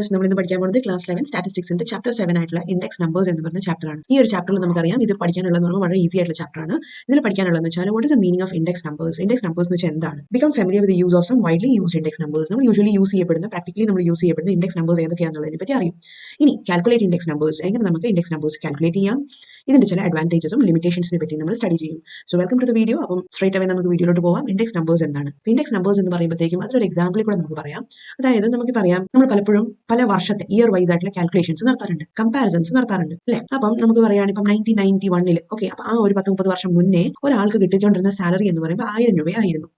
Students നമ്മൾ ഇന്ന് പഠിക്കാൻ പോകുന്നത് ക്ലാസ് 11 സ്റ്റാറ്റിസ്റ്റിക്സിന്റെ ചാപ്റ്റർ 7 ആയിട്ടുള്ള ഇൻഡെക്സ് നമ്പേഴ്സ് എന്ന് പറയുന്ന ചാപ്റ്റർ ആണ്. ഈ ഒരു ചാപ്റ്ററിൽ നമുക്കറിയാം ഇത് പഠിക്കാനുള്ളത് വളരെ ഈസി ആയിട്ടുള്ള ചാപ്റ്റർ ആണ്. ഇതിൽ പഠിക്കാനുള്ളതെന്ന് വെച്ചാൽ what is the meaning of index numbers. Index numbers എന്ന് വെച്ചാൽ എന്താണ്? Become familiar with use of some widely used index numbers. നമ്മൾ യൂഷ്വലി യൂസ് ചെയ്യപ്പെടുന്ന പ്രാക്ടിക്കലി നമ്മൾ യൂസ് ചെയ്യപ്പെടുന്ന ഇൻഡെക്സ് നമ്പേഴ്സ് ഏതൊക്കെയാണെന്നുള്ളതിനെ പറ്റി അറിയും. ഇനി കാൽക്കുലേറ്റ് ഇൻഡെക്സ് നമ്പേഴ്സ്, എങ്ങനെ നമുക്ക് ഇൻഡെക്സ് നമ്പേഴ്സ് കാൽക്കുലേറ്റ് ചെയ്യാം, ഇതിന്റെ ചില അഡ്വാൻറ്റേജസും ലിമിറ്റേഷൻസിനെ പറ്റി നമ്മൾ സ്റ്റഡി ചെയ്യും. So welcome to the video. അപ്പം സ്ട്രേറ്റ് അവേ നമുക്ക് വീഡിയോയിലോട്ട് പോകാം. ഇൻഡെക്സ് നമ്പേഴ്സ് എന്താണ്? ഇൻഡെക്സ് നമ്പേഴ്സ് എന്ന് പറയുമ്പോഴത്തേക്കും അതിലൊരു എക്സാമ്പിൾ കൂടെ നമുക്ക് പറയാം. അതായത് നമുക്ക് പറയാം, നമ്മൾ പലപ്പോഴും പല വർഷത്തെ ഇയർ വൈസ് ആയിട്ടുള്ള കാൽക്കുലേഷൻസ് നടത്താറുണ്ട്, കമ്പാരിസൺസ് നടത്താറുണ്ട് അല്ലെ. അപ്പം നമുക്ക് പറയുകയാണ് ഇപ്പം 1991 ഓക്കെ, അപ്പൊ ആ ഒരു 10-30 വർഷം മുന്നേ ഒരാൾക്ക് കിട്ടിക്കൊണ്ടിരുന്ന സാലറി എന്ന് പറയുമ്പോൾ 1000 രൂപയായിരുന്നു.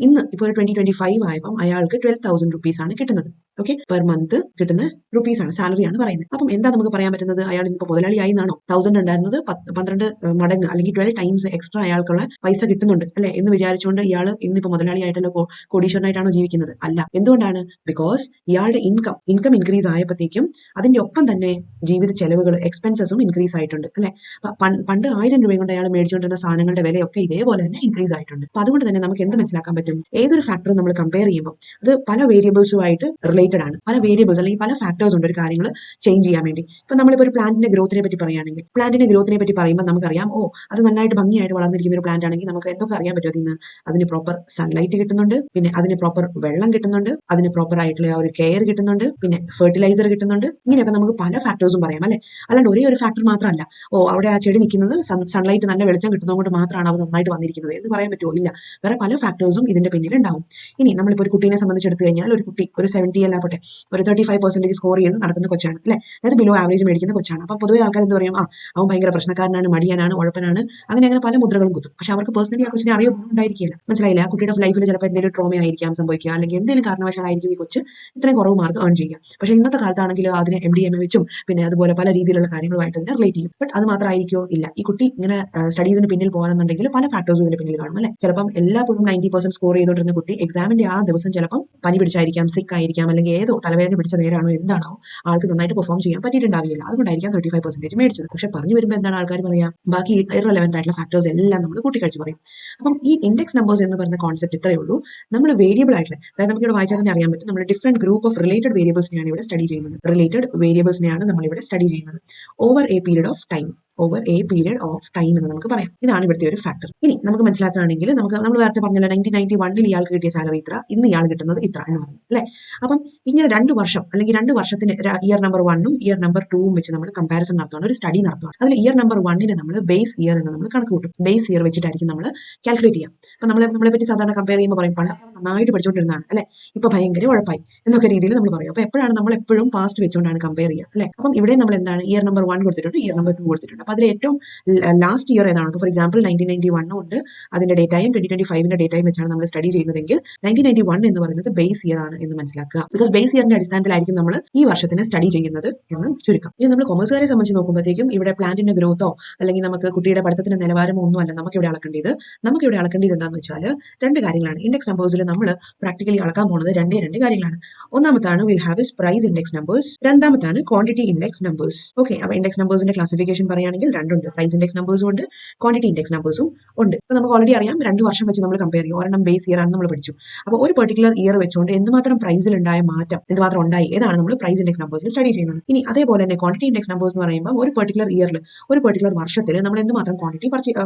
ഇന്ന് ഇപ്പോൾ 2025 ആയപ്പം അയാൾക്ക് 12,000 റുപ്പീസ് ആണ് കിട്ടുന്നത്. ഓക്കെ, പെർ മന്ത് കിട്ടുന്ന റുപ്പീസ് ആണ്, സാലറിയാണ് പറയുന്നത്. അപ്പം എന്താ നമുക്ക് പറയാൻ പറ്റുന്നത്? അയാൾ ഇപ്പൊ മുതലാളിയായി എന്നാണോ? 1000 ഉണ്ടായിരുന്നത് 12 മടങ്ങ് അല്ലെങ്കിൽ 12 ടൈംസ് എക്സ്ട്രാ അയാൾക്കുള്ള പൈസ കിട്ടുന്നുണ്ട് അല്ലെ എന്ന് വിചാരിച്ചുകൊണ്ട് ഇയാൾ ഇന്നിപ്പോ മുതലാളിയായിട്ടല്ലോ കോടീശ്വരനായിട്ടാണോ ജീവിക്കുന്നത്? അല്ല. എന്തുകൊണ്ടാണ്? ബിക്കോസ് ഇയാളുടെ ഇൻകം ഇൻക്രീസ് ആയപ്പോഴത്തേക്കും അതിന്റെ ഒപ്പം തന്നെ ജീവിത ചെലവുകൾ, എക്സ്പെൻസസും ഇൻക്രീസ് ആയിട്ടുണ്ട് അല്ലെ. പണ്ട് 1000 രൂപയും കൊണ്ട് അയാൾ മേടിച്ചുകൊണ്ടിരുന്ന സാധനങ്ങളുടെ വിലയൊക്കെ ഇതേപോലെ തന്നെ ഇൻക്രീസ് ആയിട്ടുണ്ട്. അപ്പൊ അതുകൊണ്ട് തന്നെ നമുക്ക് എന്ത് മനസ്സിലാക്കാൻ പറ്റും? ഏതൊരു ഫാക്ടറും നമ്മൾ കമ്പയർ ചെയ്യുമ്പോൾ അത് പല വേരിയബിൾസുമായിട്ട് റിലേറ്റഡ് ആണ്. പല വേരിയബിൾസ് അല്ലെങ്കിൽ പല ഫാക്ടേഴ്സ് ഉണ്ട് ഒരു കാര്യങ്ങൾ ചേഞ്ച് ചെയ്യാൻ വേണ്ടി. ഇപ്പൊ നമ്മളിപ്പോൾ ഒരു പ്ലാന്റിന്റെ ഗ്രോത്തിനെ പറ്റി പറയുകയാണെങ്കിൽ, പ്ലാന്റിന്റെ ഗ്രോത്തിനെ പറ്റി പറയുമ്പോൾ നമുക്കറിയാം, അത് നന്നായിട്ട് ഭംഗിയായിട്ട് വളർന്നിരിക്കുന്ന ഒരു പ്ലാന്റ് ആണെങ്കിൽ നമുക്ക് എന്തൊക്കെ അറിയാൻ പറ്റും? അതിന് അതിന് പ്രോപ്പർ സൺലൈറ്റ് കിട്ടുന്നുണ്ട്, പിന്നെ അതിന് പ്രോപ്പർ വെള്ളം കിട്ടുന്നുണ്ട്, അതിന് പ്രോപ്പർ ആയിട്ടുള്ള ഒരു കെയർ കിട്ടുന്നുണ്ട്, പിന്നെ ഫെർട്ടിലൈസർ കിട്ടുന്നുണ്ട്. ഇങ്ങനെയൊക്കെ നമുക്ക് പല ഫാക്ടേഴ്സും പറയാം അല്ലെ. അല്ലാണ്ട് ഒരേ ഒരു ഫാക്ടർ മാത്രമല്ല, അവിടെ ആ ചെടി നിൽക്കുന്നത് സൺലൈറ്റ് നല്ല വെളിച്ചം കിട്ടുന്നതുകൊണ്ട് മാത്രമാണ് അത് നന്നായിട്ട് വന്നിരിക്കുന്നത് എന്ന് പറയാൻ പറ്റുമോ? ഇല്ല. വേറെ പല ഫാക്ടേഴ്സും ഇതിന്റെ പിന്നിൽ ഉണ്ടാവും. ഇനി നമ്മളിപ്പോൾ ഒരു കുട്ടീനെ സംബന്ധിച്ചെടുത്ത് കഴിഞ്ഞാൽ, ഒരു കുട്ടി ഒരു 70 അല്ല പോട്ടെ, ഒരു 35% സ്കോർ ചെയ്ത് നടക്കുന്ന കൊച്ചാണ് അല്ലെ, അതായത് ബിലോ ആവറേജ് മേടിക്കുന്ന കൊച്ചാണ്. അപ്പൊ പൊതുവെ ആൾക്കാർ എന്ത് പറയും? അവൻ ഭയങ്കര പ്രശ്നക്കാരനാണ്, മടിയനാണ്, ഉഴപ്പനാണ്, അങ്ങനെ പല മുദ്രകളും കുത്തും. പക്ഷെ അവർക്ക് പേഴ്സണലി ആ കൊച്ചിനെ അറിയുന്നുണ്ടായിരിക്കില്ല. മനസ്സിലായില്ല? ആ കുട്ടിയുടെ ലൈഫിൽ ചിലപ്പോൾ എന്തെങ്കിലും ട്രോമ ആയിരിക്കാം സംഭവിക്കുക, അല്ലെങ്കിൽ എന്തെങ്കിലും കാരണവശാലായിരിക്കും ഈ കൊച്ച് ഇത്രയും കുറവ് മാർക്ക് ഏൺ ചെയ്യുക. പക്ഷെ ഇന്നത്തെ കാലത്താണെങ്കിൽ അതിനെ MDMA വെച്ചും പിന്നെ അതുപോലെ പല രീതിയിലുള്ള കാര്യങ്ങളുമായിട്ട് അതിനെ റിലേറ്റ് ചെയ്യും. ബട്ട് അത് മാത്രമായിരിക്കുമോ? ഇല്ല. ഈ കുട്ടി ഇങ്ങനെ സ്റ്റഡീസിന് പിന്നിൽ പോകാനെന്നുണ്ടെങ്കിൽ പല ഫാക്ടേഴ്സും ഇതിന് പിന്നിൽ കാണും അല്ലെ. ചിലപ്പം എല്ലാപ്പോഴും 90% സ്കോർ ചെയ്തുകൊണ്ടിരുന്ന കുട്ടി എക്സാമിന്റെ ആ ദിവസം ചിലപ്പം പനി പിടിച്ചായിരിക്കാം, സിക്ക് ആയിരിക്കാം, അല്ലെങ്കിൽ ഏതോ തലവേദന പിടിച്ച നേരാണോ എന്താണോ ആൾക്ക് നന്നായിട്ട് പെർഫോം ചെയ്യാൻ പറ്റിയിട്ടുണ്ടാവില്ല. അതുകൊണ്ടായിരിക്കാം 35% മേടിച്ചത്. പക്ഷെ പറഞ്ഞു വരുമ്പോൾ എന്താണ് ആൾക്കാർ പറയാം? ബാക്കി ഇറലവന്റ് ആയിട്ടുള്ള ഫാക്ടേഴ്സ് എല്ലാം നമ്മൾ കൂട്ടിക്കഴിച്ച് പറയും. അപ്പം ഈ ഇൻഡെക്സ് നമ്പേഴ്സ് എന്ന് പറയുന്ന കോൺസെപ്റ്റ് ഇത്രയേ ഉള്ളൂ. നമ്മൾ വേരിയബിൾ ആയിട്ടുള്ള, അതായത് നമുക്ക് ഇവിടെ വായിച്ചാൽ തന്നെ അറിയാൻ പറ്റും, നമ്മൾ ഡിഫറെന്റ് ഗ്രൂപ്പ് ഓഫ് റിലേറ്റഡ് വേരിയബിൾസിനെയാണ് ഇവിടെ സ്റ്റഡി ചെയ്യുന്നത്. റിലേറ്റഡ് വേരിയബിൾസിനെയാണ് നമ്മൾ ഇവിടെ സ്റ്റഡി ചെയ്യുന്നത് over A period of time. എന്ന് നമുക്ക് പറയാം. ഇതാണ് ഇവിടുത്തെ ഒരു ഫാക്ടർ. ഇനി നമുക്ക് മനസ്സിലാക്കുകയാണെങ്കിൽ, നമ്മൾ നേരത്തെ പറഞ്ഞല്ലോ 1991 ഇയാൾക്ക് കിട്ടിയ സാലറി ഇത്ര, ഇന്ന് ഇയാൾ കിട്ടുന്നത് ഇത്ര എന്ന് പറഞ്ഞു അല്ലെ. അപ്പം ഇങ്ങനെ 2 വർഷം അല്ലെങ്കിൽ 2 വർഷത്തിന് ഇയർ നമ്പർ 1ഉം ഇയർ നമ്പർ 2ഉം വെച്ച് നമ്മൾ കമ്പാരിസൺ നടത്തുകയാണ്, ഒരു സ്റ്റഡി നടത്തുകയാണ്. അതിൽ ഇയർ നമ്പർ 1നെ നമ്മൾ ബേസ് ഇയർ എന്ന് നമ്മൾ കണക്ക് കൂട്ടും. ബേസ് ഇയർ വെച്ചിട്ടായിരിക്കും നമ്മൾ കാൽക്കുലേറ്റ് ചെയ്യാം. അപ്പൊ നമ്മളെ പറ്റി സാധാരണ കമ്പയർ ചെയ്യുമ്പോൾ പറയും, പണ്ട് നന്നായിട്ട് പഠിച്ചുകൊണ്ടിരുന്നതാണ് അല്ലെ, ഇപ്പൊ ഭയങ്കര ഉഴപ്പായി എന്നൊക്കെ രീതിയിൽ നമ്മൾ പറയും. അപ്പൊ എപ്പോഴാണ് നമ്മൾ എപ്പോഴും പാസ്റ്റ് വെച്ചുകൊണ്ടാണ് കമ്പയർ ചെയ്യുക അല്ലെ. അപ്പം ഇവിടെ നമ്മൾ എന്താണ്, ഇയർ നമ്പർ 1 കൊടുത്തിട്ടുണ്ട്, ഇയർ നമ്പർ 2 കൊടുത്തിട്ടുണ്ട്. അപ്പൊ അതിൽ ഏറ്റവും ലാസ്റ്റ് ഇയർ ഏതാണ്? ഫോർ എക്സാമ്പിൾ 1991 ഉണ്ട്, അതിന്റെ ഡേറ്റയും 2025ന്റെ ഡേറ്റയും വെച്ചാണ് നമ്മൾ സ്റ്റഡി ചെയ്യുന്നതെങ്കിൽ 1991 എന്ന് പറയുന്നത് ബേസ് ഇയർ ആണ് എന്ന് മനസ്സിലാക്കുക. ബിക്കോസ് ബേസ് ഇയറിന്റെ അടിസ്ഥാനത്തിലായിരിക്കും നമ്മൾ ഈ വർഷത്തിന് സ്റ്റഡി ചെയ്യുന്നത് എന്ന് ചുരുക്കം. ഇനി നമ്മൾ കൊമേഴ്സുകാരെ സംബന്ധിച്ച് നോക്കുമ്പോഴത്തേക്കും ഇവിടെ പ്ലാന്റിന്റെ ഗ്രോത്തോ അല്ലെങ്കിൽ നമുക്ക് കുട്ടിയുടെ പഠിത്തത്തിന്റെ നിലവാരമോ ഒന്നും അല്ല നമുക്ക് ഇവിടെ അളക്കേണ്ടത്. എന്താണെന്ന് വെച്ചാൽ 2 കാര്യങ്ങളാണ്. ഇൻഡെക്സ് നമ്പേഴ്സിൽ നമ്മൾ പ്രാക്ടിക്കലി അളക്കാൻ പോകുന്നത് രണ്ട് കാര്യങ്ങളാണ്. ഒന്നാമത്താണ് will have is price index numbers, രണ്ടാമത്താണ് ക്വാണ്ടിറ്റി ഇൻഡെക്സ് നമ്പേഴ്സ്. ഓക്കെ, അപ്പൊ ഇൻഡെക്സ് നമ്പേഴ്സിന്റെ ക്ലാസിഫിക്കേഷൻ പറയുകയാണെങ്കിൽ രണ്ടുണ്ട്, പ്രൈസ് ഇൻഡെക്സ് നമ്പേഴ്സും ഉണ്ട്, ക്വാണ്ടിറ്റി ഇൻഡെക്സ് നമ്പേഴ്സും ഉണ്ട്. അപ്പൊ നമുക്ക് ഓൾറെഡി അറിയാം, 2 വർഷം വെച്ച് നമ്മൾ കമ്പയർ ചെയ്യും. ഒരെണ്ണം ബേസ് ഇയർ ആണ് നമ്മൾ പഠിച്ചു. അപ്പോൾ ഒരു പെർട്ടിക്കുലർ ഇയർ വെച്ചുകൊണ്ട് എന്തുമാത്രം പ്രൈസിൽ ഉണ്ടായ മാറ്റം, എന്തുമാത്രം ഉണ്ടായി, ഏതാണ് നമ്മൾ പ്രൈസ് ഇൻഡെക്സ് നമ്പേഴ്സിൽ സ്റ്റഡി ചെയ്യുന്നത്. ഇനി അതേപോലെ തന്നെ ക്വാണ്ടിറ്റി ഇൻഡെക്സ് നമ്പേഴ്സ് എന്ന് പറയുമ്പോൾ ഒരു പെർട്ടിക്കുലർ ഇയറിൽ, ഒരു പെർട്ടിക്കുലർ വർഷത്തിൽ നമ്മൾ എന്തുമാത്രം ക്വാണ്ടിറ്റി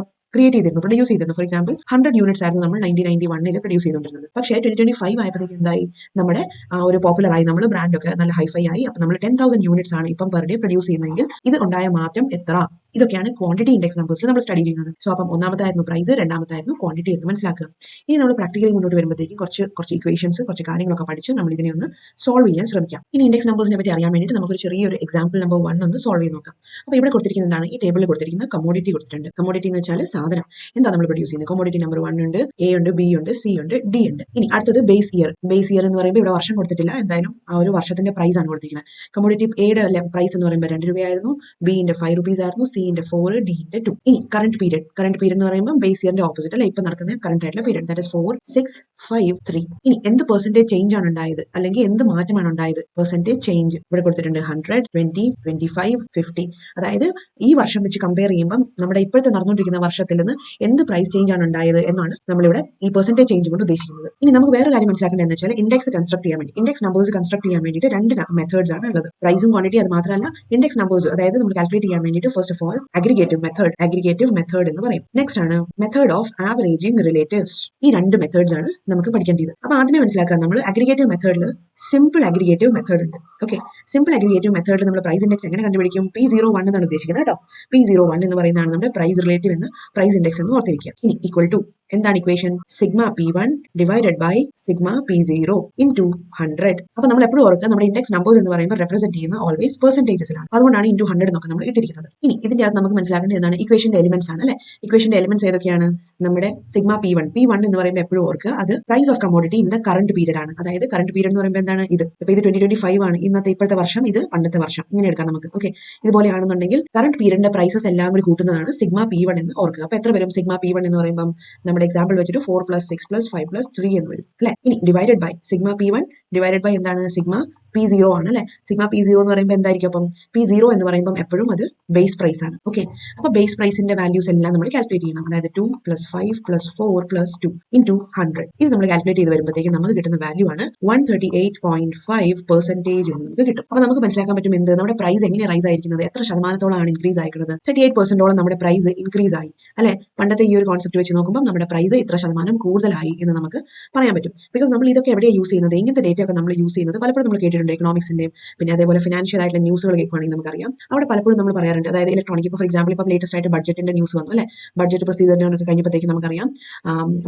ക്രിയേറ്റ് ചെയ്തിരുന്നു, പ്രൊഡ്യൂസ് ചെയ്തിരുന്നു. ഫോർ എക്സാമ്പിൾ 100 യൂണിറ്റ്സ് ആയിരുന്നു നമ്മൾ 1991 പ്രൊഡ്യൂസ് ചെയ്തുകൊണ്ടിരുന്നത്. പക്ഷേ 2025 ആയപ്പോഴത്തേക്ക് എന്തായി, നമ്മുടെ ഒരു പോപ്പുലർ ആയി, നമ്മൾ ബ്രാൻഡൊക്കെ നല്ല ഹൈഫൈ ആയി. അപ്പൊ നമ്മൾ 10,000 യൂണിറ്റ്സ് ആണ് ഇപ്പം പെർ ഡേ പ്രൊഡ്യൂസ് ചെയ്യുന്നതെങ്കിൽ ഇത് ഉണ്ടായ മാറ്റം എത്ര? ഇതൊക്കെയാണ് ക്വാണ്ടിറ്റി ഇൻഡെക്സ് നമ്പേഴ്സിൽ നമ്മൾ സ്റ്റഡി ചെയ്യുന്നത്. സോ അപ്പം ഒന്നാമത്തായിരുന്നു പ്രൈസ്, രണ്ടാമത്തായിരുന്നു ക്വാണ്ടിറ്റി എന്ന് മനസ്സിലാക്കുക. ഇനി നമ്മൾ പ്രാക്ടിക്കലി മുന്നോട്ട് വരുമ്പോഴത്തേക്ക് കുറച്ച് ഇക്വേഷൻസ്, കുറച്ച് കാര്യങ്ങളൊക്കെ പഠിച്ച് നമ്മൾ ഇതിനെ ഒന്ന് സോൾവ് ചെയ്യാൻ ശ്രമിക്കാം. ഇനി ഇൻഡെക്സ് നമ്പേഴ്സിനെ പറ്റി അറിയാൻ വേണ്ടിയിട്ട് നമുക്കൊരു ചെറിയൊരു എക്സാമ്പിൾ നമ്പർ 1 ഒന്ന് സോൾവ് ചെയ്ത് നോക്കാം. അപ്പോൾ ഇവിടെ കൊടുത്തിരിക്കുന്നത് എന്താണ്? ഈ ടേബിളിൽ കൊടുത്തിരിക്കുന്ന കമ്മോഡിറ്റി കൊടുത്തിട്ടുണ്ട്. കമ്മോഡിറ്റി എന്ന് വെച്ചാൽ സാധനം, എന്താ നമ്മൾ പ്രൊഡ്യൂസ് ചെയ്യുന്നത്. കമ്മോഡിറ്റി നമ്പർ 1 ഉണ്ട്, എ ഉണ്ട്, ബി ഉണ്ട്, സി ഉണ്ട്, ഡി ഉണ്ട്. ഇനി അടുത്തത് ബേസ് ഇയർ. ബേസ് ഇയർ എന്ന് പറയുമ്പോൾ ഇവിടെ വർഷം കൊടുത്തിട്ടില്ല, എന്തായാലും ആ ഒരു വർഷത്തിന്റെ പ്രൈസ് ആണ് കൊടുത്തിരിക്കുന്നത്. കമ്മോഡിറ്റി എയുടെ പ്രൈസ് എന്ന് പറയുമ്പോൾ 2 രൂപയായിരുന്നു, ബിന്റെ 5 റുപ്പീസ് ആയിരുന്നു, സിന്റെ 4 ഡിന്റെ 2. ഇനി കറന്റ് പീരീഡ് എന്ന് പറയുമ്പോൾ ബേസ് ഇയറിന്റെ ഓപ്പോസിറ്റ് അല്ലെ ഇപ്പൊ നടക്കുന്ന കറന്റ് ആയിട്ടുള്ള പീരീഡ്, ദാറ്റ് ഇസ് 4 6 5 3. ഇനി എന്ത് പെർസെന്റേജ് ചേഞ്ച് ആണ് ഉണ്ടായത് അല്ലെങ്കിൽ എന്ത് മാറ്റമാണ് ഉണ്ടായത്? പെർസെന്റേജ് ചേഞ്ച് ഇവിടെ കൊടുത്തിട്ടുണ്ട് 100 20 25 50. അതായത് ഈ വർഷം വെച്ച് കമ്പയർ ചെയ്യുമ്പോൾ നമ്മുടെ ഇപ്പോഴത്തെ നടന്നുകൊണ്ടിരിക്കുന്ന വർഷത്തിൽ നിന്ന് എന്ത് പ്രൈസ് ചേഞ്ച് ആണ് ഉണ്ടായത് എന്നാണ് നമ്മളിവിടെ ഈ പെർസെന്റേജ് ചേഞ്ച് കൊണ്ട് ഉദ്ദേശിക്കുന്നത്. ഇനി നമുക്ക് വേറെ കാര്യം മനസ്സിലാക്കേണ്ടത് എന്ന് വെച്ചാൽ ഇൻഡെക്സ് കൺസ്ട്രക്ട് ചെയ്യാൻ വേണ്ടി, ഇൻഡെക്സ് നമ്പേഴ്സ് കൺസ്ട്രക്ട് ചെയ്യാൻ വേണ്ടിയിട്ട് രണ്ട് മെത്തേഡ്സ് ആണ് ഉള്ളത്, പ്രൈസും ക്വാണ്ടിറ്റി. അത് മാത്രമല്ല ഇൻഡെക്സ് നമ്പേഴ്സ് അതായത് നമ്മൾ കാൽക്കുലേറ്റ് ചെയ്യാൻ വേണ്ടിയിട്ട് first of all aggregative method എന്ന് പറയും. നെക്സ്റ്റ് ആണ് മെത്തേഡ് ഓഫ് ആവറേജിംഗ് റിലേറ്റീവ്സ്. ഈ രണ്ട് മെത്തേഡ്സ് ആണ് നമുക്ക് പഠിക്കേണ്ടത്. അപ്പൊ ആദ്യമേ മനസ്സിലാക്കുക, നമ്മൾ അഗ്രിഗേറ്റീവ് മെത്തേഡിൽ സിമ്പിൾ അഗ്രിഗേറ്റീവ് മെത്തേഡ് ഉണ്ട്. ഓക്കെ, സിമ്പിൾ അഗ്രിഗേറ്റീവ് മെത്തേഡിൽ നമ്മൾ പ്രൈസ് ഇൻഡെക്സ് എങ്ങനെ കണ്ടുപിടിക്കും? P01 എന്നാണ് ഉദ്ദേശിക്കുന്നത് കേട്ടോ. P01 എന്ന് പറയുന്നതാണ് നമ്മുടെ പ്രൈസ് റിലേറ്റീവ് എന്ന് പ്രൈസ് ഇൻഡെക്സ് എന്ന് ഓർത്തിരിക്കുക. ഇനി ഈക്വൽ ടു എന്താണ് equation? Sigma P1 divided by sigma P0 into 100. അപ്പൊ നമ്മൾ എപ്പോഴും ഓർക്കുക, നമ്മുടെ ഇൻഡെക്സ് നമ്പേഴ്സ് എന്ന് പറയുമ്പോൾ റെപ്രസെന്റ് ചെയ്യുന്ന ഓൾവേസ് പെർസെന്റേജസിലാണ്. അതുകൊണ്ടാണ് ഇൻടു 100 എന്നൊക്കെ നമ്മൾ ഇട്ടിരിക്കുന്നത്. ഇനി ഇതിന്റെ അകത്ത് നമുക്ക് മനസ്സിലാക്കേണ്ടത് എന്താണ്? ഇക്വേഷന്റെ എലിമെന്റ്സ് ആണ് അല്ലെ. ഇക്വേഷന്റെ എലിമെന്റ്സ് ഏതൊക്കെയാണ്? നമ്മുടെ സിഗ്മ P1 എന്ന് പറയുമ്പോൾ എപ്പോഴും ഓർക്കുക, അത് price of commodity in the current period ആണ്. അതായത് കറന്റ് പീരീഡ് എന്ന് പറയുമ്പോൾ എന്താണ്? ഇത് ഇപ്പൊ ഇത് 2025 ആണ്, ഇപ്പോഴത്തെ വർഷം, ഇത് പണ്ടത്തെ വർഷം, ഇങ്ങനെ എടുക്കാം നമുക്ക്. ഓക്കെ, ഇതുപോലെയാണെന്നുണ്ടെങ്കിൽ കറന്റ് പീരീഡിന്റെ പ്രൈസസ് എല്ലാം കൂടി കൂട്ടുന്നതാണ് സിഗ്മ P1 എന്ന് ഓർക്കുക. അപ്പൊ എത്ര വരും സിഗ്മ P1 എന്ന് പറയുമ്പോൾ? നമ്മുടെ എക്സാമ്പിൾ വെച്ചിട്ട് 4 + 6 + 5 + 3 എന്ന് വരും അല്ലെ. ഇനി divided by sigma P1 divided by എന്താണ്? സിഗ്മ P0 ആണ് അല്ലെ. സിഗ്മ P0 എന്ന് പറയുമ്പോൾ എന്തായിരിക്കും? അപ്പം P0 എന്ന് പറയുമ്പോൾ എപ്പോഴും അത് ബേസ് പ്രൈസ് ആണ്. ഓക്കെ, അപ്പൊ ബേസ് പ്രൈസിന്റെ വാല്യൂസ് എല്ലാം നമ്മൾ കാൽക്കുലേറ്റ് ചെയ്യണം. അതായത് 2 + 5 + 4 + 2 ഇൻടു 100. ഇത് നമ്മൾ കാൽക്കുലേറ്റ് ചെയ്ത് വരുമ്പോഴത്തേക്ക് നമുക്ക് കിട്ടുന്ന വാല്യൂ ആണ് 138.5% എന്ന് നമുക്ക് കിട്ടും. അപ്പൊ നമുക്ക് മനസ്സിലാക്കാൻ പറ്റും എന്ത്? നമ്മുടെ പ്രൈസ് എങ്ങനെ റൈസ് ആയിരിക്കുന്നത്, എത്ര ശതമാനത്തോളാണ് ഇൻക്രീസ് ആയിരിക്കുന്നത്? 38% നമ്മുടെ പ്രൈസ് ഇൻക്രീസ് ആയി അല്ലെ. പണ്ടത്തെ ഈ ഒരു കോൺസെപ്റ്റ് വെച്ച് നോക്കുമ്പോൾ നമ്മുടെ പ്രൈസ് ഇത്ര ശതമാനം കൂടുതലായി എന്ന് നമുക്ക് പറയാൻ പറ്റും. ബിക്കോസ് നമ്മൾ ഇതൊക്കെ എവിടെയാണ് യൂസ് ചെയ്യുന്നത്? ഇങ്ങനത്തെ ഡേറ്റ ഒക്കെ നമ്മൾ യൂസ് ചെയ്യുന്നത് പലപ്പോഴും നമ്മൾ കേട്ടിട്ടുണ്ട് എക്കണോമിക്സിന്റെയും പിന്നെ അതേപോലെ ഫിനാൻഷ്യൽ ആയിട്ടുള്ള ന്യൂസുകൾ കേൾക്കുകയാണെങ്കിൽ നമുക്കറിയാം, അവിടെ പലപ്പോഴും നമ്മൾ പറയാറുണ്ട്. അതായത് ഇലക്ട്രോണിക്, ഇപ്പോൾ ഫോർ എക്സാമ്പിൾ ഇപ്പോൾ ലേറ്റസ്റ്റ് ആയിട്ട് ബഡ്ജറ്റിന്റെ ന്യൂസ് വന്നു അല്ലെ. ബഡ്ജറ്റ് പ്രൊസീജിയറിനൊക്കെ കഴിഞ്ഞപ്പോഴത്തേക്ക് നമുക്കറിയാം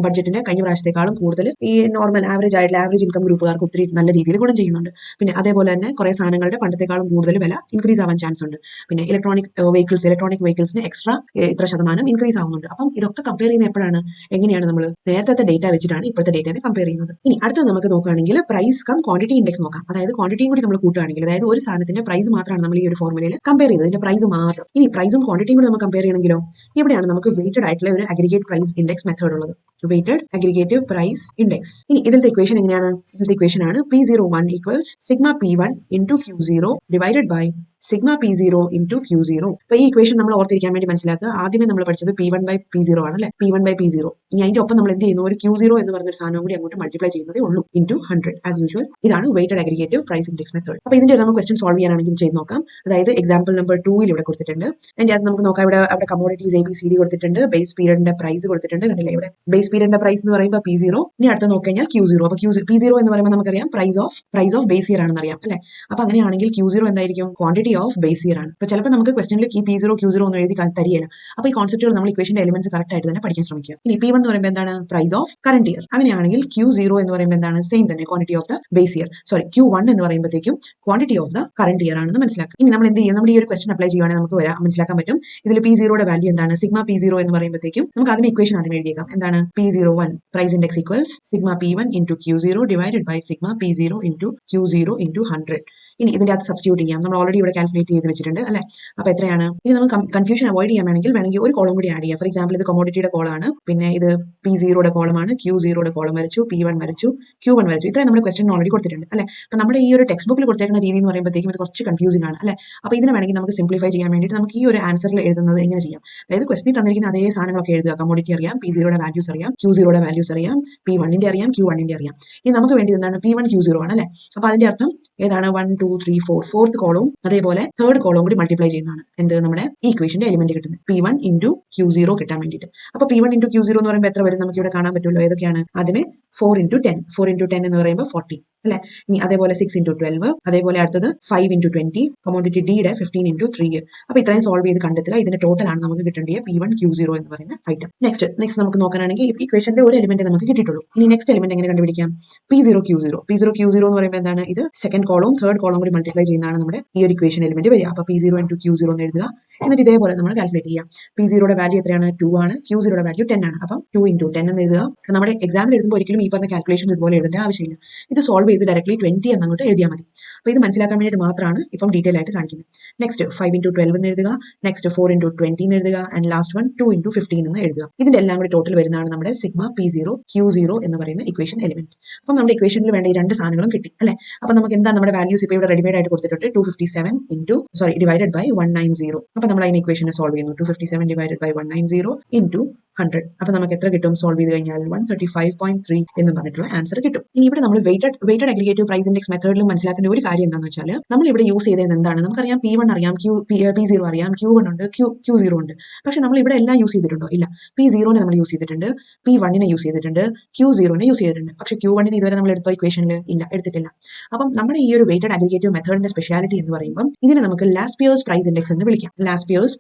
ബഡ്ജറ്റിന്റെ കഴിഞ്ഞ പ്രാവശ്യത്തെക്കാളും കൂടുതൽ ഈ നോർമൽ ആവറേജ് ഇൻകം ഗ്രൂപ്പുകാർക്ക് ഒത്തിരി നല്ല രീതിയിൽ ഗുണം ചെയ്യുന്നുണ്ട്. പിന്നെ അതേപോലെ തന്നെ കുറെ സാധനങ്ങളുടെ പണ്ടത്തെക്കാളും കൂടുതൽ വില ഇൻക്രീസ് ആവാൻ ചാൻസ് ഉണ്ട്. പിന്നെ ഇലക്ട്രോണിക് വെഹിക്കിൾസിന് എക്സ്ട്രാ ഇത്ര ശതമാനം ഇൻക്രീസ് ആവുന്നുണ്ട്. അപ്പം ഇതൊക്കെ കമ്പയർ ചെയ്യുന്ന എപ്പോഴാണ്? എങ്ങനെയാണ്? നമ്മൾ നേരത്തെ ഡേറ്റ വെച്ചിട്ടാണ് ഇപ്പോഴത്തെ ഡേറ്റയെ കമ്പയർ ചെയ്യുന്നത്. ഇനി അടുത്തത് നമുക്ക് നോക്കുകയാണെങ്കിൽ പ്രൈസ് കം ക്വാണ്ടിറ്റി ഇൻഡെക്സ് നോക്കാം. അതായത് ക്വാണ്ടിറ്റിയും കൂടി നമ്മൾ കൂട്ടുകയാണെങ്കിൽ, അതായത് ഒരു സാധനത്തിന്റെ പ്രൈസ് മാത്രമാണ് നമ്മൾ ഈ ഒരു ഫോർമുലയിൽ കമ്പയർ ചെയ്തത്, ഇതിന്റെ പ്രൈസ് മാത്രം. ഇനി പ്രൈസും ക്വാണ്ടിറ്റിയും കൂടി നമ്മൾ കമ്പയർ ചെയ്യണമെങ്കിലോ, ഇവിടെയാണ് നമുക്ക് വെയിറ്റഡ് ആയിട്ടുള്ള ഒരു അഗ്രിഗേറ്റ് പ്രൈസ് ഇൻഡെക്സ് മെത്തേഡ് ഉള്ളത്. Weighted aggregative price index. ഇനി ഇതിന്റെ ഇക്വേഷൻ എങ്ങനെയാണ്? ഇതിന്റെ ഇക്വേഷൻ ആണ് P01 = sigma P1 × Q0 divided by sigma P0 × Q0. അപ്പൊ ഈ ഇക്വേഷൻ നമ്മൾ ഓർത്തിരിക്കാൻ വേണ്ടി മനസ്സിലാക്കുക, ആദ്യമേ നമ്മൾ പഠിച്ചത് P1/P0 ആണ് അല്ലെ. P1/P0. ഇനി അതിന്റെ ഒപ്പം നമ്മൾ എന്ത് ചെയ്യുന്നു? ഒരു Q0 എന്ന് പറഞ്ഞൊരു സാധനം കൂടി അങ്ങോട്ട് മൾട്ടിപ്ലൈ ചെയ്യുന്നതേ ഉള്ളൂ ഇൻടു 100 ആസ് യൂഷ്വൽ. ഇതാണ് weighted aggregative price index method. അപ്പൊ ഇതിന്റെ നമുക്ക് ക്വസ്റ്റൻ സോൾവ് ചെയ്യാനാണെങ്കിൽ ചെയ്ത് നോക്കാം. അതായത് എക്സാമ്പിൾ നമ്പർ 2 ഇവിടെ കൊടുത്തിട്ടുണ്ട്. അതിന്റെ അത് നമുക്ക് നോക്കാം. ഇവിടെ കമ്മോഡിറ്റീസ് ABCD കൊടുത്തിട്ടുണ്ട്, ബേസ് പീരീഡിന്റെ പ്രൈസ് കൊടുത്തിട്ടുണ്ട്. കണ്ടില്ലേ, ഇവിടെ ബേസ് പീരീഡിന്റെ പ്രൈസ് എന്ന് പറയുമ്പോൾ P0. ഇനി അടുത്ത് നോക്കിക്കഴിഞ്ഞാൽ Q0. അപ്പൊ P0 എന്ന് പറയുമ്പോൾ നമുക്കറിയാം പ്രൈസ് ഓഫ് ബേസ് ഇയർ ആണെന്ന് അറിയാം അല്ലെ. അപ്പൊ അങ്ങനെയാണെങ്കിൽ Q0 എന്തായിരിക്കും? ക്വാണ്ടിറ്റി ഓഫ് ബേസ് ഇയർ ആണ്. അപ്പൊ ചിലപ്പോൾ നമുക്ക് ക്വസ്റ്റനിൽ P0 Q0 ഒന്ന് എഴുതി തരികയില്ല. അപ്പൊ ഈ കോൺസെപ്റ്റുകൾ നമ്മൾ ഇക്വേഷന്റെ എലിമെന്റ്സ് കറക്റ്റ് ആയിട്ട് തന്നെ പഠിക്കാൻ ശ്രമിക്കുക. ഇനി P1 എന്ന് പറയുമ്പോൾ എന്താണ്? Price of current year. അങ്ങനെയാണെങ്കിൽ Q0 എന്ന് പറയുമ്പോൾ എന്താണ്? സെയിം തന്നെ, quantity of the base year. Q1 എന്ന് പറയുമ്പോഴത്തേക്കും quantity of the current year ആണെന്ന് മനസ്സിലാക്കുക. ഇനി നമ്മൾ എന്ത് ചെയ്യും? നമ്മുടെ ഈ ഒരു ക്വസ്റ്റൻ അപ്ലൈ ചെയ്യുവാണെങ്കിൽ നമുക്ക് മനസ്സിലാക്കാൻ പറ്റും ഇതിൽ P0യുടെ വാല്യൂ എന്താണ്? സിഗ്മ P0 എന്ന് പറയുമ്പോഴത്തേക്കും നമുക്ക് ആദ്യം ഇക്വേഷൻ ആദ്യം എഴുതിയേക്കാം. എന്താണ്? P01 price index equals sigma P1 × Q0 divided by sigma P0 × Q0 × 100. ഇനി ഇതിന്റെ അകത്ത് സബ്സ്റ്റിറ്റ്യൂട്ട് ചെയ്യാം. നമ്മൾ ഓൾറെഡി ഇവിടെ കാൽക്കുലേറ്റ് ചെയ്ത് വെച്ചിട്ടുണ്ട് അല്ലെ. അപ്പൊ എത്രയാണ്? ഇനി നമുക്ക് കൺഫ്യൂഷൻ അവോയ്ഡ് ചെയ്യാൻ വേണമെങ്കിൽ ഒരു കോളം കൂടി ആഡ് ചെയ്യാം. ഫോർ എക്സാമ്പിൾ ഇത് കൊമോഡിറ്റിയുടെ കോളാണ്, പിന്നെ ഇത് P0യുടെ കോളമാണ്, Q0യുടെ കോളം വരച്ചു, P1 വരച്ചു, Q1 വരച്ചു. ഇത്രയും നമ്മുടെ ക്വസ്റ്റൻ ഓൾറെഡി കൊടുത്തിട്ടുണ്ട് അല്ലെ. അപ്പൊ നമ്മുടെ ഈ ഒരു ടെക്സ്റ്റ് ബുക്കിൽ കൊടുത്തേക്കുന്ന രീതി എന്ന് പറയുമ്പോഴത്തേക്കും ഇത് കുറച്ച് കൺഫ്യൂസിംഗ് ആണ് അല്ലെ. അപ്പൊ ഇതിന് വേണമെങ്കിൽ നമുക്ക് സിംപ്ലിഫൈ ചെയ്യാൻ വേണ്ടിയിട്ട് നമുക്ക് ഈ ഒരു ആൻസറിൽ എഴുതുന്നത് എങ്ങനെ ചെയ്യാം? അതായത് ക്വസ്റ്റനിൽ തന്നിരിക്കുന്ന അതേ സാധനങ്ങളൊക്കെ എഴുതുക. കമ്മോഡിറ്റി അറിയാം, P0യുടെ വാല്യൂസ് അറിയാം, Q0യുടെ വാല്യൂസ് അറിയാം, P1ന്റെ അറിയാം, Q1ന്റെ അറിയാം. ഇനി നമുക്ക് വേണ്ടി എന്താണ്? P1 Q0 ആണ് അല്ലെ. അപ്പൊ അതിന്റെ അർത്ഥം ഏതാണ്? 1 2 3 4 ഫോർത്ത് കോളവും അതേപോലെ തേർഡ് കോളവും കൂടി മൾട്ടിപ്ലൈ ചെയ്യുന്നതാണ് എന്ത്? നമ്മുടെ ഈ ഇക്വേഷന്റെ എലിമെന്റ് കിട്ടുന്നത് P1 × Q0 കിട്ടാൻ വേണ്ടിയിട്ട്. അപ്പൊ P1 × Q0 എന്ന് പറയുമ്പോൾ എത്ര വരും? നമുക്ക് ഇവിടെ കാണാൻ പറ്റുമല്ലോ ഏതൊക്കെയാണ്. ആദ്യമേ 4 × 10 എന്ന് പറയുമ്പോൾ 40 അല്ലെ. ഇനി അതേപോലെ 6 × 12, അതേപോലെ അടുത്തത് 5 × 20, കമ്മോഡിറ്റി ഡിയുടെ 15 × 3. അപ്പൊ ഇത്രയും സോൾവ് ചെയ്ത് കണ്ടെത്തുക. ഇതിന്റെ ടോട്ടൽ ആണ് നമുക്ക് കിട്ടേണ്ടത് P1 Q0 എന്ന് പറയുന്ന ഐറ്റം. നെക്സ്റ്റ് നമുക്ക് നോക്കാനാണെങ്കിൽ ഇക്വേഷന്റെ ഒരു എലിമെന്റ് നമുക്ക് കിട്ടിയിട്ടുള്ളൂ. ഇനി നെക്സ്റ്റ് എലിമെന്റ് എങ്ങനെ കണ്ടുപിടിക്കാം? P0 Q0 എന്ന് പറയുമ്പോൾ എന്താണ്? ഇത് second second column third column കൂടി മൾട്ടിപ്ലൈ ചെയ്യുന്നതാണ് നമ്മുടെ ഈ ഒരു ഇക്വേഷൻ എലിമെന്റ് വരിക. അപ്പോൾ P0 into Q0 എന്ന് എഴുതുക. എന്നിട്ട് ഇതേപോലെ നമ്മൾ കാൽക്കുലേറ്റ് ചെയ്യാം. P0യുടെ വാല്യൂ എത്രയാണ്? 2 ആണ്. Q0യുടെ വാല്യൂ 10 ആണ്. അപ്പം 2 into 10 എന്ന് എഴുതുക. നമ്മുടെ എക്സാമിൽ എഴുതുമ്പോൾ ഒരിക്കലും ഈ പറഞ്ഞ കാൽക്കുലേഷൻ ഇതുപോലെ എഴുതേണ്ട ആവശ്യമില്ല. ഇത് സോൾവ് ചെയ്ത് ഡയറക്ട്ലി 20 എന്നങ്ങോട്ട് എഴുതിയാൽ മതി. അപ്പോൾ ഇത് മനസ്സിലാക്കാൻ വേണ്ടിയിട്ട് മാത്രമാണ് ഇപ്പം ഡീറ്റെയിൽ ആയിട്ട് കാണിക്കുന്നത്. നെക്സ്റ്റ് 5 into 12 എന്ന് എഴുതുക. നെക്സ്റ്റ് 4 into 20 എന്ന് എഴുതുക. ആൻഡ് ലാസ്റ്റ് വൺ 2 into 15 എന്ന് എഴുതുക. ഇതിന്റെ എല്ലാം കൂടി ടോട്ടൽ വരുന്നതാണ് നമ്മുടെ സിഗ്മ P0 Q0 എന്ന് പറയുന്ന ഇക്വേഷൻ എലിമെന്റ്. അപ്പം നമ്മുടെ ഇക്വേഷനിൽ വേണ്ട ഈ രണ്ട് സാധനങ്ങളും കിട്ടി അല്ലേ? അപ്പം നമുക്ക് എന്താ നമ്മുടെ വാല്യൂസ് ഇപ്പോൾ ഇവിടെ റെഡിമേഡ് ആയിട്ട് കൊടുത്തിട്ടുണ്ട്. 257 ഡിവൈഡഡ് ബൈ 190. അപ്പം നമ്മൾ അതിന് ഇക്വേഷനെ സോൾവ് ചെയ്യുന്നു. 257 ഡിവൈഡഡ് ബൈ 190 into 100. അപ്പൊ നമുക്ക് എത്ര കിട്ടും? സോൾവ് ചെയ്ത് കഴിഞ്ഞാൽ 135.3 എന്ന് പറഞ്ഞിട്ടുള്ള ആൻസർ കിട്ടും. ഇനി ഇവിടെ നമ്മൾ വെയ്റ്റഡ് അഗ്രിഗേറ്റീവ് പ്രൈസ് ഇൻഡെക്സ് മെത്തേഡിൽ മനസ്സിലാക്കേണ്ട ഒരു കാര്യം എന്താണെന്ന് വെച്ചാൽ നമ്മൾ ഇവിടെ യൂസ് ചെയ്തത് എന്താണ്? നമുക്കറിയാം P1 അറിയാം, P0 അറിയാം, Q1 ഉണ്ട്, Q0 ഉണ്ട്. പക്ഷെ നമ്മൾ ഇവിടെ എല്ലാം യൂസ് ചെയ്തിട്ടുണ്ടോ? ഇല്ല. P0നെ നമ്മൾ യൂസ് ചെയ്തിട്ടുണ്ട്, P1നെ യൂസ് ചെയ്തിട്ടുണ്ട്, Q0നെ യൂസ് ചെയ്തിട്ടുണ്ട്. പക്ഷെ Q1നെ ഇതുവരെ നമ്മൾ എടുത്തോ ഇക്വേഷനിൽ? ഇല്ല, എടുത്തിട്ടില്ല. അപ്പം നമ്മുടെ ഈ ഒരു വെയ്റ്റഡ് അഗ്രിഗേറ്റീവ് മെത്തേഡിന്റെ സ്പെഷ്യാലിറ്റി എന്ന് പറയുമ്പോൾ ഇതിനെ നമുക്ക് ലാസ്പിയേഴ്സ് പ്രൈസ് ഇൻഡെക്സ് എന്ന് വിളിക്കാം. ലാസ്പിയേഴ്സ്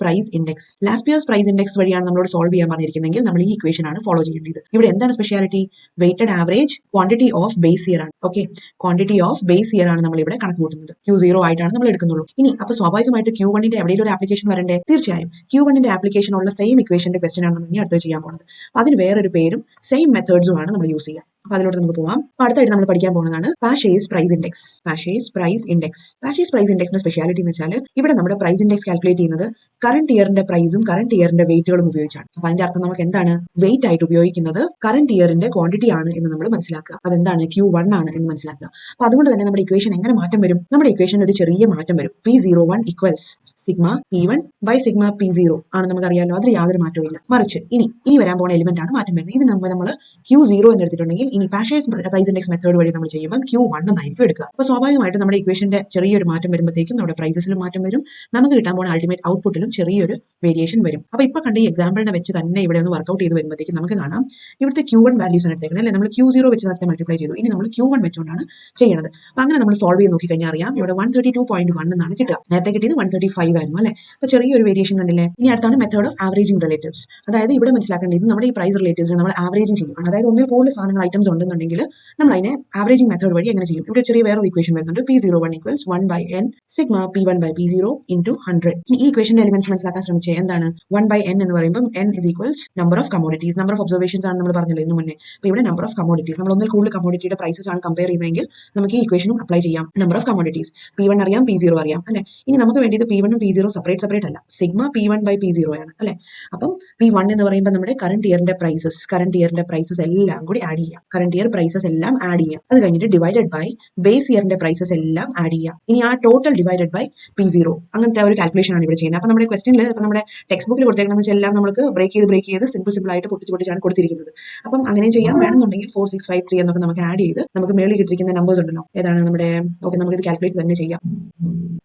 പ്രൈസ് ഇൻഡെക്സ് വഴിയാണ് നമ്മളോട് സോൾവ് ചെയ്യാൻ പറഞ്ഞിരിക്കുന്നത്. നമ്മൾ ഈ ഇക്വേഷൻ ആണ് ഫോളോ ചെയ്യേണ്ടത്. ഇവിടെ എന്താണ് speciality? Weighted average quantity of base year ആണ്. Okay, quantity of base year ആണ് നമ്മൾ ഇവിടെ കണക്ക് കൂട്ടുന്നത്. Q0 ആയിട്ടാണ് നമ്മൾ എടുക്കുന്നുള്ളൂ. ഇനി അപ്പോൾ സ്വാഭാവികമായിട്ട് Q1ന്റെ എവിടെയും ഒരു ആപ്ലിക്കേഷൻ വരണ്ടേ? തീർച്ചയായും Q1ന്റെ ആപ്ലിക്കേഷൻ ഉള്ള സെയിം ഇക്വേഷന്റെ ക്വസ്റ്റൻ ആണ് നമ്മൾ ഇനി അടുത്ത് ചെയ്യാൻ പോകുന്നത്. അതിന് വേറൊരു പേരും സെയിം മെത്തേഡ്സും ആണ് നമ്മൾ യൂസ് ചെയ്യുക. അപ്പോൾ അതിലോട്ട് നമുക്ക് പോകാം. അടുത്തായിട്ട് നമ്മൾ പഠിക്കാൻ പോകുന്നതാണ് പാഷേസ് പ്രൈസ് ഇൻഡെക്സ്. പാഷേസ് പ്രൈസ് ഇൻഡെക്സിന്റെ സ്പെഷ്യാലിറ്റി എന്ന് വെച്ചാൽ ഇവിടെ നമ്മുടെ പ്രൈസ് ഇൻഡെക്സ് കാൽക്കുലേറ്റ് ചെയ്യുന്നത് കറന്റ് ഇയറിന്റെ പ്രൈസും കറന്റ് ഇയറിന്റെ വെയിറ്റുകളും ഉപയോഗിച്ചാണ്. അപ്പോൾ അതിന്റെ അർത്ഥം നമുക്ക് എന്താണ്? വെയിറ്റ് ആയിട്ട് ഉപയോഗിക്കുന്നത് കറന്റ് ഇയറിന്റെ ക്വാണ്ടിറ്റി ആണ് എന്ന് നമ്മൾ മനസ്സിലാക്കുക. അതെന്താണ്? Q1 ആണ് എന്ന് മനസ്സിലാക്കുക. അപ്പോൾ അതുകൊണ്ട് തന്നെ നമ്മുടെ ഇക്വേഷൻ എങ്ങനെ മാറ്റം വരും? നമ്മുടെ ഇക്വേഷൻ ഒരു ചെറിയ മാറ്റം വരും. P01 ഈക്വൽസ് sigma P1 by sigma P0 ആണ് നമുക്കറിയാമല്ലോ. അതിൽ യാതൊരു മാറ്റവും ഇല്ല. മറിച്ച് ഇനി വരാൻ പോകുന്ന എലിമെന്റ് ആണ് മാറ്റം വരുന്നത്. ഇത് നമ്മൾ Q0 എന്ന് എടുത്തിട്ടുണ്ടെങ്കിൽ ഇനി പാഷേസ് പ്രൈസ് ഇൻഡെക്സ് മെത്തേഡ് വഴി നമ്മൾ ചെയ്യുമ്പോൾ Q1 എന്നായിരിക്കും എടുക്കുക. അപ്പോൾ സ്വാഭാവികമായിട്ട് നമ്മുടെ ഇക്വേഷന്റെ ചെറിയൊരു മാറ്റം വരുമ്പോഴത്തേക്കും നമ്മുടെ പ്രൈസസിലും മാറ്റം വരും. നമുക്ക് കിട്ടാൻ പോകുന്ന അൾട്ടിമേറ്റ് ഔട്ട്പുട്ടിലും ചെറിയൊരു വേരിയേഷൻ വരും. അപ്പോൾ ഇപ്പോൾ കണ്ട ഈ എക്സാമ്പിളിനെ വെച്ച് തന്നെ ഇവിടെ ഒന്ന് വർക്ക്ഔട്ട് ചെയ്ത് വരുമ്പോഴത്തേക്കും നമുക്ക് കാണാം ഇവിടുത്തെ Q1 വാല്യൂസ് ആണ് എടുത്തേക്കുന്നത് അല്ലേ? നമ്മൾ Q0 വെച്ച് നേരത്തെ മൾട്ടിപ്ലൈ ചെയ്തു. ഇനി നമ്മൾ Q1 വെച്ചുകൊണ്ടാണ് ചെയ്യുന്നത്. അപ്പോൾ അങ്ങനെ നമ്മൾ സോൾവ് ചെയ്ത് നോക്കിക്കഴിഞ്ഞാൽ അറിയാം ഇവിടെ 132.1 എന്നാണ് കിട്ടുക. നേരത്തെ കിട്ടിയത് 135 ആയിരുന്നു അല്ലേ? അപ്പോൾ ചെറിയൊരു വേരിയേഷൻ കണ്ടില്ലേ? ഇനി അടുത്താണ് മെത്തേഡ് ഓഫ് ആവറേജിംഗ് റിലേറ്റീവ്സ്. അതായത് ഇവിടെ മനസ്സിലാക്കേണ്ടത് നമ്മുടെ ഈ പ്രൈസ് റിലേറ്റീവ്സിനെ നമ്മൾ ആവറേജിംഗ് ചെയ്യും. അതായത് ഒന്നിൽ കൂടുതൽ സാധനങ്ങൾ ഐറ്റംസ് ഉണ്ടെന്നുണ്ടെങ്കിൽ നമ്മൾ അതിനെ ആവറേജിംഗ് മെത്തേഡ് വഴി എങ്ങനെ ചെയ്യും? ഇവിടെ ചെറിയ വേറൊരു ഇക്വേഷൻ വരുന്നുണ്ട്. P01 equals 1 by n sigma P1 by P0 into 100. ഈ ഇക്വേഷന്റെ എലിമെന്റ്സ് മനസ്സിലാക്കാൻ ശ്രമിച്ചേ. എന്താണ് 1 by n എന്ന് പറയുമ്പോൾ n is equals number of commodities. Number of observations ആണ് നമ്മൾ പറഞ്ഞല്ലോ ഇതിന് മുന്നേ. അപ്പോൾ ഇവിടെ നമ്പർ ഓഫ് കമോഡിറ്റീസ് നമ്മൾ ഒന്നിൽ കൂടുതൽ കമോഡിറ്റിയുടെ പ്രൈസസ് ആണ് കമ്പയർ ചെയ്യുന്നതെങ്കിൽ നമുക്ക് ഈ ഇക്വേഷനും അപ്ലൈ ചെയ്യാം. നമ്പർ ഓഫ് കമോഡിറ്റീസ് P1 അറിയാം, P0 അറിയാം അല്ലെ? ഇനി നമുക്ക് വേണ്ടിയത് P1 ഉം P0 സെപ്പറേറ്റ് അല്ല, സിഗ്മ P1 by P0 ആണ് അല്ലെ? അപ്പം P1 എന്ന് പറയുമ്പോൾ നമ്മുടെ കറന്റ് ഇയറിന്റെ പ്രൈസസ് എല്ലാം കൂടി ആഡ് ചെയ്യാം. കറന്റ് ഇയർ പ്രൈസസ് എല്ലാം ആഡ് ചെയ്യാം. അത് കഴിഞ്ഞിട്ട് ഡിവൈഡഡ് ബൈ ബേസ് ഇയറിന്റെ പ്രൈസസ് എല്ലാം ആഡ് ചെയ്യാം. ഇനി ആ ടോട്ടൽ ഡിവൈഡഡ് ബൈ P0 അങ്ങനത്തെ ഒരു കാൽക്കുലേഷൻ ആണ് ഇവിടെ ചെയ്യുന്നത്. അപ്പോൾ നമ്മുടെ ക്വസ്റ്റനിൽ ഇപ്പോൾ നമ്മുടെ ടെക്സ്റ്റ് ബുക്കിൽ കൊടുത്തേക്കുന്നത് വെച്ചാൽ എല്ലാം നമുക്ക് ബ്രേക്ക് ചെയ്ത് സിമ്പിൾ ആയിട്ട് പൊട്ടിച്ചാണ് കൊടുത്തിരിക്കുന്നത്. അപ്പം അങ്ങനെ ചെയ്യാൻ വേണമെന്നുണ്ടെങ്കിൽ 4653 എന്നൊക്കെ നമുക്ക് ആഡ് ചെയ്ത് നമുക്ക് മേളിൽ കിട്ടിയിരിക്കുന്ന നമ്പേഴ്സ് ഉണ്ടല്ലോ, ഏതാണ് നമ്മുടെ ഓക്കെ, നമുക്ക് ഇത് കാൽക്കുലേറ്റ് തന്നെ ചെയ്യാം.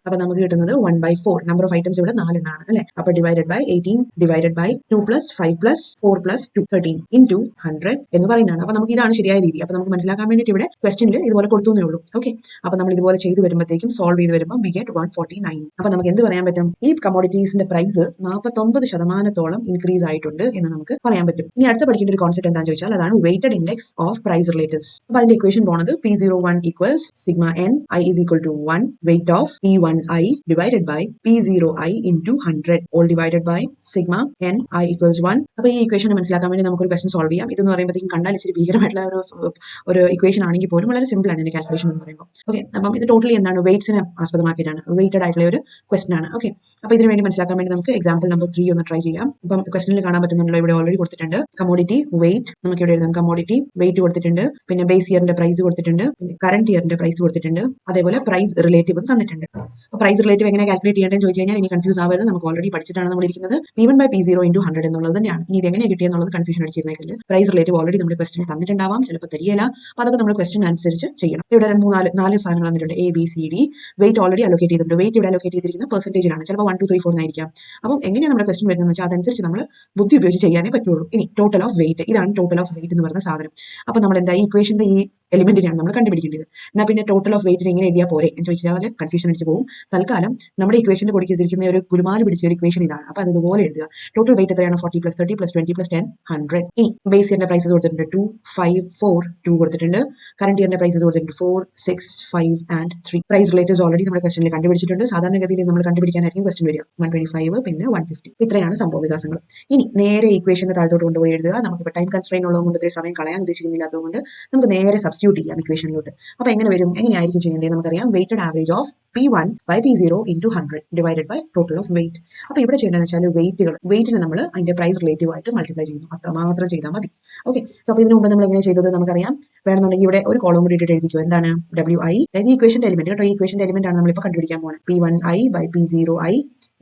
അപ്പോൾ നമുക്ക് കിട്ടുന്നത് 1/4 നമ്പർ ഓഫ് ഐറ്റംസ് ഇവിടെ 4 എണ്ണമാണ് അല്ലെ? അപ്പോൾ divided by 18 divided by 2 + 5 + 4 + 2 13 into 100 എന്ന് പറയുന്നതാണ്. അപ്പോൾ നമുക്ക് ഇതാണ് ശരിയായ രീതി. അപ്പോൾ നമുക്ക് മനസ്സിലാക്കാൻ വേണ്ടിയിട്ട് ഇവിടെ ക്വസ്റ്റനിൽ ഇതുപോലെ കൊടുത്തു എന്നേ ഉള്ളൂ. ഓക്കെ, അപ്പോൾ നമ്മൾ ഇതുപോലെ ചെയ്ത് വരുമ്പോഴത്തേക്കും സോൾവ് ചെയ്ത് വരുമ്പോൾ we get 149. അപ്പോൾ നമുക്ക് എന്ത് പറയാൻ പറ്റും? ഈ കമോഡിറ്റീസിന്റെ പ്രൈസ് 49% ഇൻക്രീസ് ആയിട്ടുണ്ട് എന്ന് നമുക്ക് പറയാൻ പറ്റും. ഇനി അടുത്ത പഠിക്കേണ്ട ഒരു കോൺസെപ്റ്റ് എന്താണെന്ന് ചോദിച്ചാൽ അതാണ് weighted index of price relatives. അപ്പോൾ അതിന്റെ ഇക്വേഷൻ പോകുന്നത് P01 ഈക്വൽസ് sigma n i is equal to 1 weight of P1i divided by P0i into 100 all divided by sigma n i equals 1. അപ്പോൾ ഈ ഇക്വേഷൻ മനസ്സിലാക്കാൻ വേണ്ടി നമുക്കൊരു ക്വസ്റ്റൻ സോൾവ് ചെയ്യാം. ഇതെന്ന് പറയുമ്പോഴത്തേക്കും കണ്ടാൽ ഇച്ചിരി ഭീകരമായിട്ടുള്ള ഒരു ഇക്വേഷൻ ആണെങ്കിൽ പോലും വളരെ സിമ്പിൾ ആണ് ഇതിന്റെ കാൽക്കുലേഷൻ എന്ന് പറയുമ്പോൾ. ഓക്കെ, അപ്പം ഇത് ടോട്ടലി എന്താണ്? വെയ്റ്റ്സിനെ ആസ്പദമാക്കിയിട്ടാണ്, വെയ്റ്റഡ് ആയിട്ടുള്ള ഒരു ക്വസ്റ്റൻ ആണ്. ഓക്കെ, അപ്പോൾ ഇതിന് വേണ്ടി മനസ്സിലാക്കാൻ വേണ്ടി നമുക്ക് എക്സാമ്പിൾ നമ്പർ 3 ഒന്ന് ട്രൈ ചെയ്യാം. അപ്പം ക്വസ്റ്റനിൽ കാണാൻ പറ്റുന്നുണ്ടല്ലോ, ഇവിടെ ഓൾറെഡി കൊടുത്തിട്ടുണ്ട് കമോഡിറ്റി വെയിറ്റ്. നമുക്ക് ഇവിടെ എഴുതാം കമോഡിറ്റി വെയിറ്റ് കൊടുത്തിട്ടുണ്ട്, പിന്നെ ബേസ് ഇയറിന്റെ പ്രൈസ് കൊടുത്തിട്ടുണ്ട്, പിന്നെ കറന്റ് ഇയറിന്റെ പ്രൈസ് കൊടുത്തിട്ടുണ്ട്, അതേപോലെ പ്രൈസ് റിലേറ്റീവും തന്നിട്ടുണ്ട്. അപ്പോൾ പ്രൈസ് റിലേറ്റീവ് എങ്ങനെ കാൽക്കുലേറ്റ് ചെയ്യേണ്ടതെന്ന് ചോദിച്ചു കഴിഞ്ഞാൽ ഇനി കൺഫ്യൂസ് ആവരുത്, നമുക്ക് ഓൾറെഡി പഠിച്ചിട്ടാണ് നമ്മൾ ഇരിക്കുന്നത്. P1 by P0 into 100 എന്നുള്ളത് തന്നെയാണ്. ഇനി ഇത് എങ്ങനെ കിട്ടിയെന്നുള്ളത് കൺഫ്യൂഷൻ അടിച്ചിരുന്നെങ്കിൽ പ്രൈസ് റിലേറ്റീവ് ഓൾറെഡി നമ്മുടെ ക്വസ്റ്റനിൽ തന്നിട്ടുണ്ടാവാം, ചിലപ്പോൾ തരികയില്ല. അപ്പോൾ അതൊക്കെ നമ്മൾ ക്വസ്റ്റൻ അനുസരിച്ച് ചെയ്യണം. ഇവിടെ 4 സാധനങ്ങൾ തന്നിട്ടുണ്ട്, ABCD. വെയിറ്റ് ഓൾറെഡി അലോക്കേറ്റ് ചെയ്തിട്ടുണ്ട്. വെയിറ്റ് ഇവിടെ അലോക്കേറ്റ് ചെയ്തിരിക്കുന്ന പെർസെന്റേജിലാണ്, ചിലപ്പോൾ 1 2 3 4 എന്നായിരിക്കാം. അപ്പം എങ്ങനെയാണ് നമ്മുടെ ക്വസ്റ്റൻ വരുന്നത് വെച്ചാൽ അതനുസരിച്ച് നമ്മൾ ബുദ്ധി ഉപയോഗിച്ച് ചെയ്യാനേ പറ്റുള്ളൂ. ഇനി ടോട്ടൽ ഓഫ് വെയിറ്റ്, ഇതാണ് ടോട്ടൽ ഓഫ് വെയിറ്റ് എന്ന് പറയുന്ന സാധനം. അപ്പോൾ നമ്മൾ എന്താ ഈ ഇക്വേഷന്റെ ഈ എലിമെന്റിനാണ് നമ്മൾ കണ്ടുപിടിക്കേണ്ടത്. എന്നാൽ പിന്നെ ടോട്ടൽ ഓഫ് വെയിറ്റിന് എങ്ങനെ എഴുതിയാൽ പോരെ എന്ന് ചോദിച്ചാൽ കൺഫ്യൂഷൻ അടിച്ച് പോകും. തൽക്കാലം നമ്മുടെ ഇക്വേഷന്റെ കൊടുത്തിരിക്കുന്ന ഒരു ഗുരുമാല് പിടിച്ച ഒരു ഇക്വേഷൻ ഇതാണ്. അപ്പോൾ അതുപോലെ എഴുതുക. ടോട്ടൽ വെയിറ്റ് എത്രയാണ്? 40 + 30 + 20 + 10 100. ഇനി ബേസ് ഇയറിന്റെ പ്രൈസസ് കൊടുത്തിട്ടുണ്ട് 2, 5, 4, 2 കൊടുത്തിട്ടുണ്ട്. കറന്റ് ഇയറിന്റെ പ്രൈസസ് കൊടുത്തിട്ടുണ്ട് 4, 6, 5 ആൻഡ് 3. പ്രൈസ് റിലേറ്റീവ്സ് ഓൾറെഡി നമ്മുടെ ക്വസ്റ്റനിൽ കണ്ടുപിടിച്ചിട്ടുണ്ട്. സാധാരണഗതിയിൽ നമ്മൾ കണ്ടുപിടിക്കാനായിരിക്കും ക്വസ്റ്റൻ വരിക. 125 പിന്നെ 150. ഇത്രയാണ് സംഭവ വികാസങ്ങൾ. ഇനി നേരെ ഇക്വേഷന്റെ താഴത്തോട്ട് കൊണ്ടുപോയി എഴുതുക. നമുക്കിപ്പോൾ ടൈം കൺസ്ട്രെയിൻ ഉള്ളതുകൊണ്ട് ഇത്രയും സമയം കളയാൻ ഉദ്ദേശിക്കുന്നില്ലാത്തതുകൊണ്ട് നമുക്ക് നേരെ സബ്സ്റ്റിറ്റ്യൂട്ട് ചെയ്യാം ഇക്വേഷനിലോട്ട്. അപ്പോൾ എങ്ങനെ വരും? എങ്ങനെയായിരിക്കും ചെയ്യേണ്ടത്? നമുക്കറിയാം weighted average of P1 by P0 into 100 divided by total of weight. അപ്പോൾ ഇവിടെ ചെയ്യേണ്ടതെന്ന് വെച്ചാൽ വെയിറ്റിന് നമ്മൾ അതിന്റെ പ്രൈസ് റിലേറ്റീവ് ആയിട്ട് മൾട്ടിപ്ലൈ ചെയ്യുന്നു. അത്രമാത്രം ചെയ്താൽ മതി. ഓക്കെ. സോ അപ്പോൾ ഇതിനു മുമ്പ് നമ്മൾ എങ്ങനെ ചെയ്തത് നമുക്കറിയാം. വേണമെന്നുണ്ടെങ്കിൽ ഇവിടെ ഒരു കോളം കൂടി ഇട്ടിട്ട് എഴുതിക്കോ. എന്താണ്? WI, അതായത് ഇക്വേഷന്റെ എലിമെന്റ് കേട്ടോ. ഈ ഇക്വേഷന്റെ എലിമെന്റ് ആണ് നമ്മളിപ്പോൾ കണ്ടുപിടിക്കാൻ പോകുന്നത്. P1I by P0I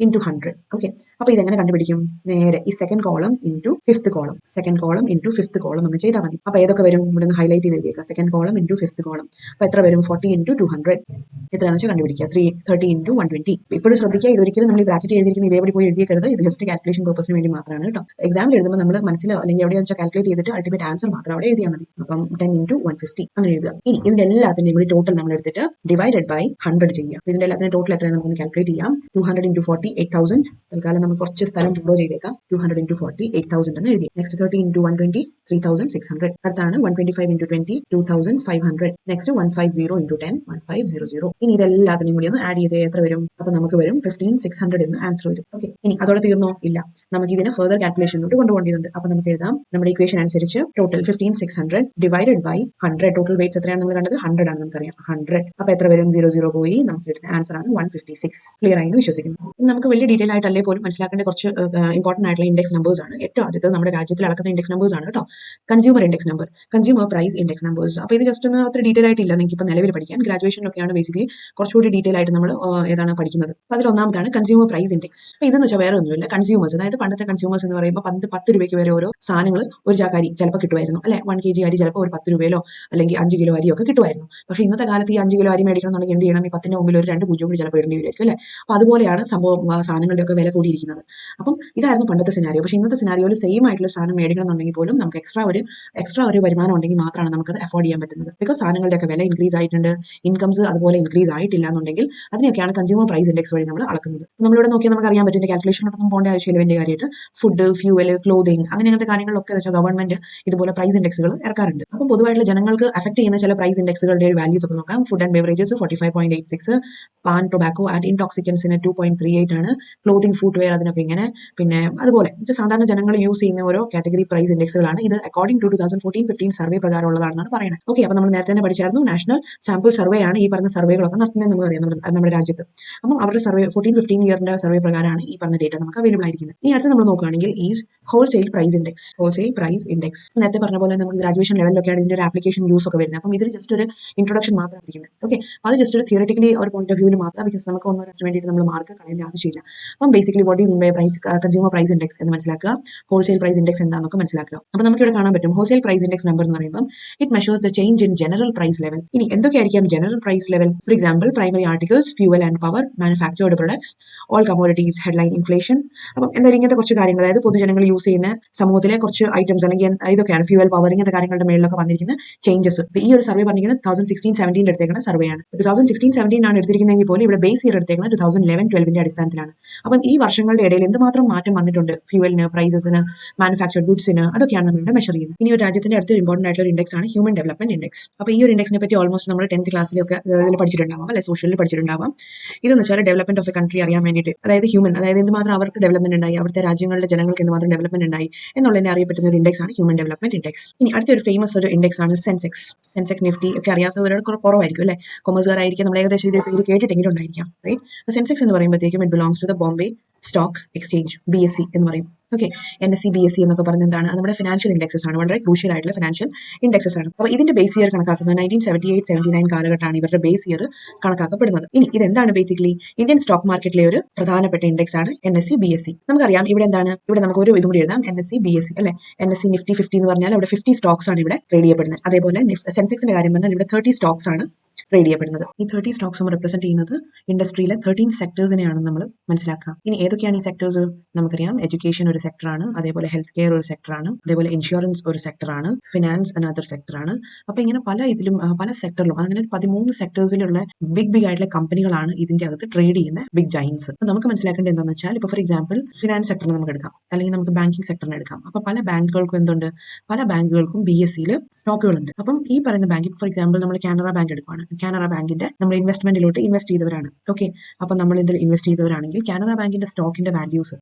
into 100. Okay. അപ്പോൾ ഇതെങ്ങനെ കണ്ടുപിടിക്കും? നേരെ ഈ second column into fifth column, second column into fifth column എന്ന് ചെയ്താൽ മതി. അപ്പോൾ ഏതൊക്കെ വരും? ഇവിടെ നിന്ന് ഹൈലൈറ്റ് ചെയ്ത് എഴുതിയേക്കാം. Second column into fifth column. അപ്പോൾ എത്ര വരും? 40 × 200. എത്രയാണെന്ന് വെച്ചാൽ കണ്ടുപിടിക്കുക. 30 × 120. ഇപ്പോഴും ശ്രദ്ധിക്കുക, ഇതൊരിക്കലും നമ്മൾ ഈ ബ്രാക്കറ്റ് എഴുതിയിരിക്കുന്ന ഇതേപടി പോയി എഴുതിയേക്കരുത്. ഇത് ജസ്റ്റ് കാൽക്കുലേഷൻ പർപ്പസിന് വേണ്ടി മാത്രമാണ് കേട്ടോ. എക്സാമിൽ എഴുതുമ്പോൾ നമ്മൾ മനസ്സിലോ അല്ലെങ്കിൽ എവിടെയാണെന്ന് വെച്ചാൽ കാൽക്കുലേറ്റ് ചെയ്തിട്ട് അൾട്ടിമേറ്റ് ആൻസർ മാത്രം അവിടെ എഴുതിയാൽ മതി. അപ്പം 10 × 150 അങ്ങനെ എഴുതുക. ഇനി ഇതിന്റെ എല്ലാത്തിന്റെയും കൂടി ടോട്ടൽ നമ്മൾ എടുത്തിട്ട് ഡിവൈഡഡ് ബൈ 100 ചെയ്യുക. ഇതിന്റെ എല്ലാത്തിനും ടോട്ടൽ എത്രയാണ് നമുക്കൊന്ന് കാൽക്കുലേറ്റ് ചെയ്യാം. 200 × 40 8000. തൽക്കാലം നമ്മൾ കുറച്ച് സ്ഥലം ഡ്രോ ചെയ്തേക്കാം. 200 × 40 8000 എന്ന് എഴുതി. നെക്സ്റ്റ് 30 × 120 3600. അടുത്താണ് 125 × 20 2500. നെക്സ്റ്റ് 150 × 10 1500. ഇനി ഇതെല്ലാത്തിനും കൂടി ഒന്ന് ആഡ് ചെയ്ത് എത്ര വരും? അപ്പൊ നമുക്ക് വരും 15600 എന്ന് ആൻസർ വരും. ഓക്കെ. ഇനി അതോടെ തീർന്നോ? ഇല്ല, നമുക്ക് ഇതിനെ ഫർദർ കാൽക്കുലേഷനിലോട്ട് കൊണ്ടുപോകേണ്ടതുണ്ട്. അപ്പൊ നമുക്ക് എഴുതാം. നമ്മുടെ ഇക്വേഷൻ അനുസരിച്ച് total 15600 divided by 100. Total weights എത്രയാണ് നമ്മൾ കണ്ടത്? 100 ആണ് നമുക്കറിയാം. 100. അപ്പൊ എത്ര വരും? 00 പോയി. നമുക്ക് കിട്ടുന്ന ആൻസർ ആണ് 156. ക്ലിയർ ആയി എന്ന് വിശ്വസിക്കുന്നു. നമുക്ക് വലിയ ഡീറ്റെയിൽ ആയിട്ടല്ലേ പോലും മനസ്സിലാക്കേണ്ട കുറച്ച് ഇമ്പോർട്ടന്റ് ആയിട്ടുള്ള ഇൻഡെക്സ് നമ്പേഴ്സ് ആണ്. ഏറ്റവും ആദ്യത്തെ നമ്മുടെ രാജ്യത്തിൽ അളക്കുന്ന ഇൻഡെക്സ് നമ്പേഴ്സ് ആണ് കേട്ടോ. Consumer index number, consumer price index numbers. അപ്പോൾ ഇത് ജസ്റ്റ് ഒന്ന് അത്ര ഡീറ്റെയിൽ ആയിട്ടില്ല. നിങ്ങൾക്ക് ഇപ്പോൾ നിലവിൽ പഠിക്കാൻ ഗ്രാജുവേഷനിലൊക്കെയാണ് ബേസിക്കലി കുറച്ചുകൂടി ഡീറ്റെയിൽ ആയിട്ട് നമ്മൾ ഏതാണ് പഠിക്കുന്നത്. അപ്പോൾ അതിൽ ഒന്നാമതാണ് കൺസ്യൂമർ പ്രൈസ് ഇൻഡെക്സ്. അപ്പോൾ ഇതെന്ന് വെച്ചാൽ വേറെ ഒന്നുമില്ല, കൺസ്യൂമേഴ്സ്, അതായത് പണ്ടത്തെ കൺസ്യൂമേഴ്സ് എന്ന് പറയുമ്പോൾ 10 രൂപയ്ക്ക് വരെ ഓരോ സാധനങ്ങൾ ഒരു ചാക്ക് ചിലപ്പോൾ കിട്ടുമായിരുന്നു അല്ലെ. 1 kg അരി ചിലപ്പോൾ ഒരു 10 രൂപയിലോ അല്ലെങ്കിൽ 5 കിലോ അരിയോ ഒക്കെ കിട്ടുമായിരുന്നു. പക്ഷേ ഇന്നത്തെ കാലത്ത് ഈ 5 കിലോ അരി മേടിക്കണമെന്നുണ്ടെങ്കിൽ എന്ത് ചെയ്യണം? ഈ 10ന്റെ മുമ്പിൽ ഒരു 2 പൂജ്യം കൂടി ചിലപ്പോൾ ഇടേണ്ടി വരുമായിരിക്കും അല്ലേ. അപ്പോൾ അതുപോലെയാണ് സംഭവം, സാധനങ്ങളുടെ ഒക്കെ വില കൂടിയിരിക്കുന്നത്. അപ്പം ഇതായിരുന്നു പണ്ടത്തെ സിനാരിയോ. പക്ഷേ ഇന്നത്തെ സിനാരിയോയിൽ സെയിം ആയിട്ടുള്ള സാധനം മേടിക്കണമെന്നുണ്ടെങ്കിൽ പോലും നമുക്ക് എക്സ്ട്രാ ഒരു വരുമാനം ഉണ്ടെങ്കിൽ മാത്രമാണ് നമുക്കത് അഫോർഡ് ചെയ്യാൻ പറ്റുന്നത്. ബിക്കോസ് സാധനങ്ങളുടെ ഒക്കെ വില ഇൻക്രീസ് ആയിട്ടുണ്ട്, ഇൻകംസ് അതുപോലെ ഇൻക്രീസ് ആയിട്ടില്ല എന്നുണ്ടെങ്കിൽ അതിനെയൊക്കെയാണ് കൺസ്യൂമർ പ്രൈസ് ഇൻഡെക്സ് വഴി നമ്മൾ അളക്കുന്നത്. നമ്മളിവിടെ നോക്കിയാൽ നമുക്ക് അറിയാൻ പറ്റും. കാൽക്കുലേഷനിലൊന്നും പോകേണ്ട ആവശ്യമില്ല വലിയ കാര്യമായിട്ട്. ഫുഡ്, ഫ്യൂവൽ, ക്ലോതിങ് അങ്ങനത്തെ കാര്യങ്ങളിലൊക്കെ വെച്ചാൽ ഗവൺമെന്റ് ഇതുപോലെ പ്രൈസ് ഇൻഡെക്സുകൾ ഇറക്കാറുണ്ട്. അപ്പോൾ പൊതുവായിട്ടുള്ള ജനങ്ങൾക്ക് അഫക്ട് ചെയ്യുന്ന ചില പ്രൈസ് ഇൻഡെക്സുകളുടെ ഒരു വാല്യൂസ് ഒക്കെ നോക്കാം. Food and beverages 45.86, paan, tobacco and ഇൻടോക്സിക്കൻസിന് 2.38 ആണ്, ക്ലോതിങ്, ഫുഡ് വെയർ അതിനൊക്കെ ഇങ്ങനെ. പിന്നെ അതുപോലെ ഇത് സാധാരണ ജനങ്ങൾ യൂസ് ചെയ്യുന്ന ഓരോ കാറ്റഗറി പ്രൈസ് ഇൻഡെക്സുകളാണ്. ഇത് അക്കോർഡിംഗ് ടു 2014-15 സർവേ പ്രകാരമുള്ളതാണെന്നാണ് പറയുന്നത്. ഓക്കെ. അപ്പോൾ നമ്മൾ നേരത്തെ തന്നെ പഠിച്ചായിരുന്നു, നാഷണൽ സാമ്പിൾ സർവേ ആണ് ഈ പറഞ്ഞ സർവേകളൊക്കെ നടത്തുന്നത് നമുക്കറിയാം നമ്മുടെ രാജ്യത്ത്. അപ്പം അവരുടെ സർവേ 14-15 ഇയറിന്റെ സർവേ പ്രകാരമാണ് ഈ പറഞ്ഞ ഡേറ്റ നമുക്ക് അവൈലബിൾ ആയിരിക്കുന്നത്. ഈ അടുത്ത് നമ്മൾ നോക്കുകയാണെങ്കിൽ ഈ ഹോൾസെയിൽ പ്രൈസ് ഇൻഡെക്സ് നേരത്തെ പറഞ്ഞ പോലെ നമുക്ക് ഗ്രാജുവേഷൻ ലെവലിലൊക്കെയാണ് ഇതിന്റെ ഒരു ആപ്ലിക്കേഷൻ യൂസ് ഒക്കെ വരുന്നത്. അപ്പം ഇതിൽ ജസ്റ്റ് ഒരു ഇൻട്രൊഡക്ഷൻ മാത്രം പഠിക്കുന്നത്. ഓക്കെ. അത് ജസ്റ്റ് ഒരു തിയററ്റിക്കലി ഒരു പോയിന്റ് ഓഫ് വ്യൂവിൽ മാത്രം, ബിക്കോസ് നമുക്ക് ഒന്നോ രണ്ടോ വേണ്ടിയിട്ട് നമ്മൾ മാർക്ക് കളയേണ്ട ആവശ്യമില്ല. അപ്പം basically what you mean by consumer price index എന്ന് മനസ്സിലാക്കുക, ഹോൾസെയിൽ പ്രൈസ് ഇൻഡെക്സ് എന്താണെന്നൊക്കെ മനസ്സിലാക്കുക. അപ്പോൾ നമുക്ക് ഇവിടെ കാണാൻ പറ്റും ഹോൾസെയിൽ പ്രൈസ് ഇൻഡെക്സ് നമ്പർ എന്ന് പറയുമ്പോൾ it measures the change in general price level. ഇനി എന്തൊക്കെയായിരിക്കാം general price level? For example primary articles, fuel and power, manufactured products, all commodities, headline inflation. അപ്പം എന്തായാലും ഇങ്ങനത്തെ കുറച്ച് കാര്യങ്ങൾ, അതായത് പൊതുജനങ്ങൾ യൂസ് ചെയ്യുന്ന സമൂഹത്തിലെ കുറച്ച് ഐറ്റംസ് അല്ലെങ്കിൽ ഇതൊക്കെയാണ് ഫ്യൂവൽ, പവർ, ഇങ്ങനത്തെ കാര്യങ്ങളുടെ മേളിലൊക്കെ വന്നിരിക്കുന്ന ചേഞ്ചസ്. ഈ ഒരു സർവേ പറഞ്ഞിരിക്കുന്നത് 2016-17 എടുത്തേക്കുന്ന സർവേ ആണ്. 2016-17 ആണ് എടുത്തിരിക്കുന്നതെങ്കിൽ പോലും ഇവിടെ ബേസ് ഇയർ എടുത്തേക്കുന്നത് 2011-12 അടിസ്ഥാനത്തിലാണ്. അപ്പം ഈ വർഷങ്ങളുടെ ഇടയിൽ എന്തുമാത്രം മാറ്റം വന്നിട്ടുണ്ട് ഫ്യൂവലിന്, പ്രൈസസിന്, മാനുഫാക്ചർഡ് ഗുഡ്സിന്, അതൊക്കെയാണ് നമ്മൾ ഇവിടെ മെഷർ ചെയ്യുന്നത്. ഇനി ഒരു രാജ്യത്തിന്റെ അടുത്ത ഇമ്പോർട്ടന്റ് ആയിട്ടുള്ള ഇൻഡെക്സ് ആണ് ഹ്യൂമൻ ഡെവലപ്മെന്റ് ഇൻഡെക്സ്. അപ്പോൾ ഈ ഒരു ഇൻഡെക്സിനെ പറ്റി ഓൾമോസ്റ്റ് നമ്മൾ 10th ക്ലാസ്സിലൊക്കെ ഇതിൽ പഠിച്ചിട്ടുണ്ടാവാം അല്ലെ, സോഷ്യലിൽ പഠിച്ചിട്ടുണ്ടാവാം. ഇതെന്ന് വെച്ചാൽ ഡെവലപ്മെന്റ് ഓഫ് എ കൺട്രി അറിയാൻ വേണ്ടിയിട്ട്, അതായത് ഹ്യൂമൻ, അതായത് എന്തുമാത്രം അവർക്ക് ഡെവലപ്മെന്റ് ഉണ്ടായി, അവിടുത്തെ രാജ്യങ്ങളുടെ ജനങ്ങൾക്ക് എന്തുമാത്രം ഡെവലപ്മെന്റ് ഉണ്ടായി എന്നുള്ളതിനെ അറിയപ്പെടുന്ന ഒരു ഇൻഡെക്സ് ആണ് ഹ്യൂമൻ ഡെവലപ്മെന്റ് ഇൻഡെക്സ്. ഇനി അടുത്തൊരു ഫേമസ് ഒരു ഇൻഡെക്സ് ആണ് സെൻസെക്സ്. നിഫ്റ്റി ഒക്കെ അറിയാത്തവരോട് കുറവായിരിക്കും അല്ലെ, കൊമേഴ്സുകാരായിരിക്കും, നമ്മൾ ഏകദേശം ഇത് പേര് കേട്ടിട്ടെങ്കിലും ഉണ്ടായിരിക്കാം. റൈറ്റ്. അപ്പോൾ സെൻസെക്സ് എന്ന് പറയുമ്പോഴത്തേക്കും it belongs to the Bombay stock exchange, BSE എന്ന് പറയും. ഓക്കെ. NSE, BSE എന്നൊക്കെ പറയുന്നത് എന്താണ്? അത് നമ്മുടെ ഫിനാൻഷ്യൽ ഇൻഡെക്സസ് ആണ്, വളരെ ക്രൂഷ്യൽ ആയിട്ടുള്ള ഫിനാൻഷ്യൽ ഇൻഡെക്സസ് ആണ്. അപ്പോൾ ഇതിന്റെ ബേസ് ഇയർ കണക്കാക്കുന്നത് 1978-79 കാലഘട്ടമാണ് ഇവരുടെ ബേസ് ഇയർ കണക്കാക്കപ്പെടുന്നത്. ഇനി ഇതെന്താണ്? ബേസിക്കലി ഇന്ത്യൻ സ്റ്റോക്ക് മാർക്കറ്റിലെ ഒരു പ്രധാനപ്പെട്ട ഇൻഡെക്സ് ആണ് NSE, BSE. നമുക്കറിയാം ഇവിടെ എന്താണ്, ഇവിടെ നമുക്ക് ഒരു ഇതും കൂടി എഴുതാം, NSE, BSE അല്ലെ. NSE Nifty 50 എന്ന് പറഞ്ഞാൽ അവിടെ 50 സ്റ്റോക്സ് ആണ് ഇവിടെ ട്രേഡ് ചെയ്യപ്പെടുന്നത്. അതേപോലെ സെൻസെക്സിന്റെ കാര്യം പറഞ്ഞാൽ ഇവിടെ 30 സ്റ്റോക്സ് ആണ് ട്രേഡ് ചെയ്യപ്പെടുന്നത്. ഈ 30 സ്റ്റോക്സും റെപ്രസെന്റ് ചെയ്യുന്നത് ഇൻഡസ്ട്രിയിലെ 13 സെക്ടേഴ്സിനെയാണ് നമ്മൾ മനസ്സിലാക്കുക. ഇനി ഏതൊക്കെയാണ് ഈ സെക്ടേഴ്സ്? നമുക്കറിയാം എഡ്യൂക്കേഷൻ ഒരു സെക്ടറാണ്, അതേപോലെ ഹെൽത്ത് കെയർ ഒരു സെക്ടറാണ്, അതേപോലെ ഇൻഷുറൻസ് ഒരു സെക്ടറാണ്, ഫിനാൻസ് അനദർ സെക്ടറാണ്. അപ്പൊ ഇങ്ങനെ പല ഇതിലും പല സെക്ടറിലും അങ്ങനെ 13 സെക്ടേഴ്സിലുള്ള ബിഗ് ആയിട്ടുള്ള കമ്പനികളാണ് ഇതിന്റെ അകത്ത് ട്രേഡ് ചെയ്യുന്ന ബിഗ് ജൈൻസ്. അപ്പൊ നമുക്ക് മനസ്സിലാക്കേണ്ടത് എന്താണെന്ന് വെച്ചാൽ, ഇപ്പൊ ഫോർ എക്സാമ്പിൾ ഫിനാൻസ് സെക്ടറിനെ നമുക്ക് എടുക്കാം, അല്ലെങ്കിൽ നമുക്ക് ബാങ്കിങ് സെക്ടറിനെ എടുക്കാം. അപ്പൊ പല ബാങ്കുകൾക്കും എന്തുണ്ട്? പല ബാങ്കുകൾക്കും BSEയിൽ സ്റ്റോക്കുകളുണ്ട്. അപ്പം ഈ പറയുന്ന ബാങ്ക്, ഫോർ എക്സാമ്പിൾ നമ്മൾ കാനറ ബാങ്ക് എടുക്കുകയാണ്. കാനറ ബാങ്കിന്റെ നമ്മൾ ഇൻവെസ്റ്റ്മെന്റിലോട്ട് ഇൻവെസ്റ്റ് ചെയ്തവരാണ്. ഓക്കെ, അപ്പൊ നമ്മൾ ഇതിൽ ഇൻവെസ്റ്റ് ചെയ്തവരാണെങ്കിൽ കാനറ ബാങ്കിന്റെ സ്റ്റോക്കിന്റെ